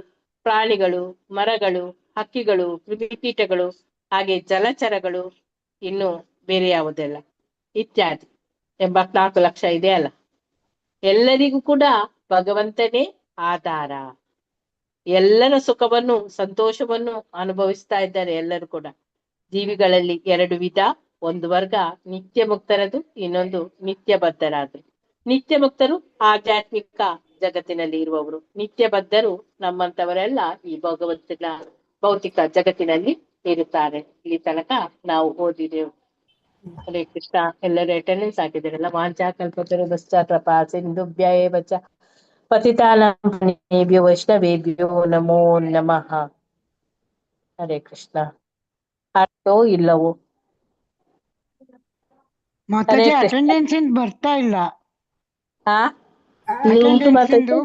ಪ್ರಾಣಿಗಳು, ಮರಗಳು, ಹಕ್ಕಿಗಳು, ಕ್ರಿಮಿಕೀಟಗಳು, ಹಾಗೆ ಜಲಚರಗಳು, ಇನ್ನು ಬೇರೆ ಯಾವುದೆಲ್ಲ ಇತ್ಯಾದಿ 84 ಲಕ್ಷ ಇದೆ ಅಲ್ಲ. ಎಲ್ಲರಿಗೂ ಕೂಡ ಭಗವಂತನೇ ಆಧಾರ. ಎಲ್ಲರ ಸುಖವನ್ನು ಸಂತೋಷವನ್ನು ಅನುಭವಿಸ್ತಾ ಇದ್ದಾರೆ ಎಲ್ಲರೂ ಕೂಡ. ಜೀವಿಗಳಲ್ಲಿ 2 ವಿಧ, ಒಂದು ವರ್ಗ ನಿತ್ಯ ಮುಕ್ತರದು, ಇನ್ನೊಂದು ನಿತ್ಯ ಬದ್ಧರಾದ್ರು. ನಿತ್ಯ ಮುಕ್ತರು ಆಧ್ಯಾತ್ಮಿಕ ಜಗತ್ತಿನಲ್ಲಿ ಇರುವವರು, ನಿತ್ಯ ಬದ್ಧರು ನಮ್ಮಂತವರೆಲ್ಲ ಈ ಭಗವಂತನ ಭೌತಿಕ ಜಗತ್ತಿನಲ್ಲಿ ಇರುತ್ತಾರೆ. ಇಲ್ಲಿ ತನಕ ನಾವು ಓದಿದೆವು. ಹರೇ ಕೃಷ್ಣ. ಎಲ್ಲರೂ ಅಟೆಂಡೆನ್ಸ್ ಹಾಕಿದಾರಲ್ಲ. ವಾಂಚಾ ಕಲ್ಪತರು ಪಶ್ಚಾತ್ ಸಿಂಧುಭ್ಯ ಏವ ಚ ಪತಿತಾನಾಂ ಪಾವನೇಭ್ಯೋ ವೈಷ್ಣವೇಭ್ಯೋ ನಮೋ ನಮಃ. ಹರೇ ಕೃಷ್ಣ. ಅರ್ಥೋ ಇಲ್ಲವೋ? ಮಾತಾಜಿ ಅಟೆಂಡೆನ್ಸ್ ಬರ್ತಾ ಇಲ್ಲ.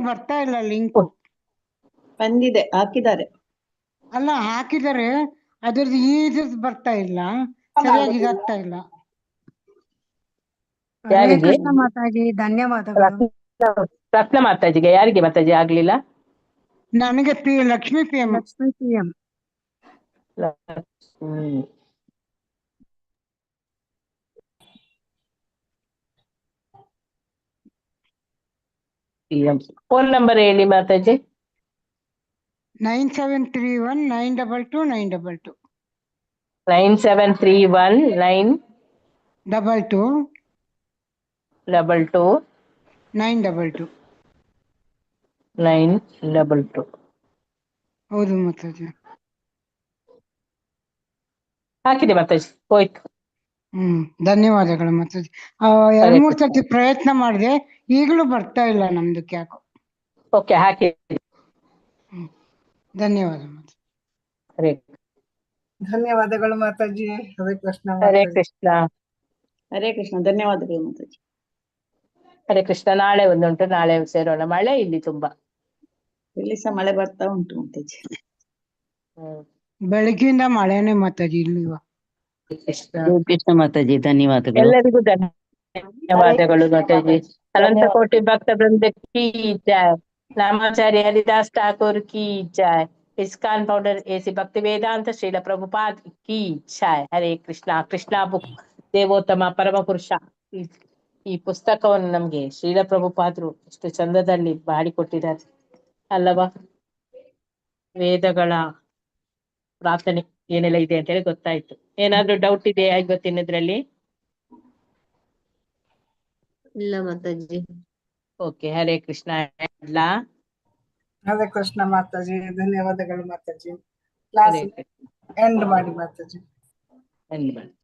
ಬರ್ತಾ ಇಲ್ಲ ಲಿಂಕ್. ಬಂದಿದೆ, ಹಾಕಿದ್ದಾರೆ. ಅಲ್ಲ ಹಾಕಿದರೆ ಅದ್ರದ್ದು ಇದ್ರದ್ದು ಬರ್ತಾ ಇಲ್ಲ, ಸರಿಯಾಗಿ ಇದಾಗ್ತಾ ಇಲ್ಲ. ಹರೇ ಕೃಷ್ಣ ಮಾತಾಜಿ, ಧನ್ಯವಾದಗಳು. ರತ್ನ ಮಾತಾಜಿಗೆ ಯಾರಿಗೆ ಮಾತಾಜಿ ಆಗ್ಲಿಲ್ಲ? ನನಗೆ ಲಕ್ಷ್ಮೀ PM. ಫೋನ್ ನಂಬರ್ ಹೇಳಿ ಮಾತಾಜಿ. 9731 922 922 9731 922 922 922. ಹೌದು ಮಾತಾಜಿ. ಹಾಕಿದೆ ಮಾತಾಜಿ, ಹೋಯ್ತು. ಧನ್ಯವಾದಗಳು ಮಾತಾಜಿ. 2-3 ಸರ್ತಿ ಪ್ರಯತ್ನ ಮಾಡಿದೆ, ಈಗಲೂ ಬರ್ತಾ ಇಲ್ಲ ನಮ್ದಕ್ಕೆ ಯಾಕೋ. ಓಕೆ, ಹಾಕಿ. ಧನ್ಯವಾದ ಮಾತಾಜಿ. ಹರೇ ಧನ್ಯವಾದಗಳು ಮಾತಾಜಿ. ಹರೇ ಕೃಷ್ಣ. ಹರೇ ಕೃಷ್ಣ. ಹರೇ ಕೃಷ್ಣ, ಧನ್ಯವಾದಗಳು ಮಾತಾಜಿ. ಹರೇ ಕೃಷ್ಣ. ನಾಳೆ ಒಂದುಂಟು, ನಾಳೆ ಸೇರೋಣ. ಮಳೆ ಇಲ್ಲಿ ತುಂಬಾ, ಇಲ್ಲಿ ಸಹ ಮಳೆ ಬರ್ತಾ ಉಂಟು ಮಾತಾಜಿ. ಬೆಳಗ್ಗಿಂದ ಮಳೆನೇ ಮಾತಾಜಿ ಇಲ್ಲಿ. ಕೃಷ್ಣ ಮಾತಾಜಿ, ಧನ್ಯವಾದಗಳು. ಎಲ್ಲರಿಗೂ ಧನ್ಯವಾದಗಳು ಮಾತಾಜಿ. ಅನಂತ ಕೋಟಿ ಭಕ್ತ ವೃಂದಕ್ಕೆ ಜಯ. ನಾಮಾಚಾರ್ಯ ಹರಿದಾಸ್ ಠಾಕೂರ್ ಕಿ ಜಯ. ಇಸ್ಕಾನ್ ಫೌಂಡರ್ AC ಭಕ್ತಿ ವೇದಾಂತ ಶ್ರೀಲ ಪ್ರಭುಪಾದ್ ಕಿ ಜಯ. ಹರೇ ಕೃಷ್ಣ. ಕೃಷ್ಣ ಬುಕ್ ದೇವೋತ್ತಮ ಪರಮ ಪುರುಷ. ಈ ಪುಸ್ತಕವನ್ನು ನಮ್ಗೆ ಶ್ರೀಲ ಪ್ರಭುಪಾದ್ರು ಎಷ್ಟು ಚಂದದಲ್ಲಿ ಮಾಡಿಕೊಟ್ಟಿದ್ದಾರೆ ಅಲ್ಲವಾ? ವೇದಗಳ ಪ್ರಾರ್ಥನೆ ಏನೆಲ್ಲ ಇದೆ ಅಂತ ಹೇಳಿ ಗೊತ್ತಾಯ್ತು. ಏನಾದ್ರೂ ಡೌಟ್ ಇದೆಯಾ ಇವತ್ತಿನದ್ರಲ್ಲಿ? ಇಲ್ಲ ಮಾತಾಜಿ. ಓಕೆ, ಹರೇ ಕೃಷ್ಣ. ಹರೇ ಕೃಷ್ಣ ಮಾತಾಜಿ, ಧನ್ಯವಾದಗಳು ಮಾತಾಜಿ. ಕ್ಲಾಸ್ ಎಂಡ್ ಮಾಡಿ ಮಾತಾಜಿ. ಎಂಡ್ ಮಾಡಿ.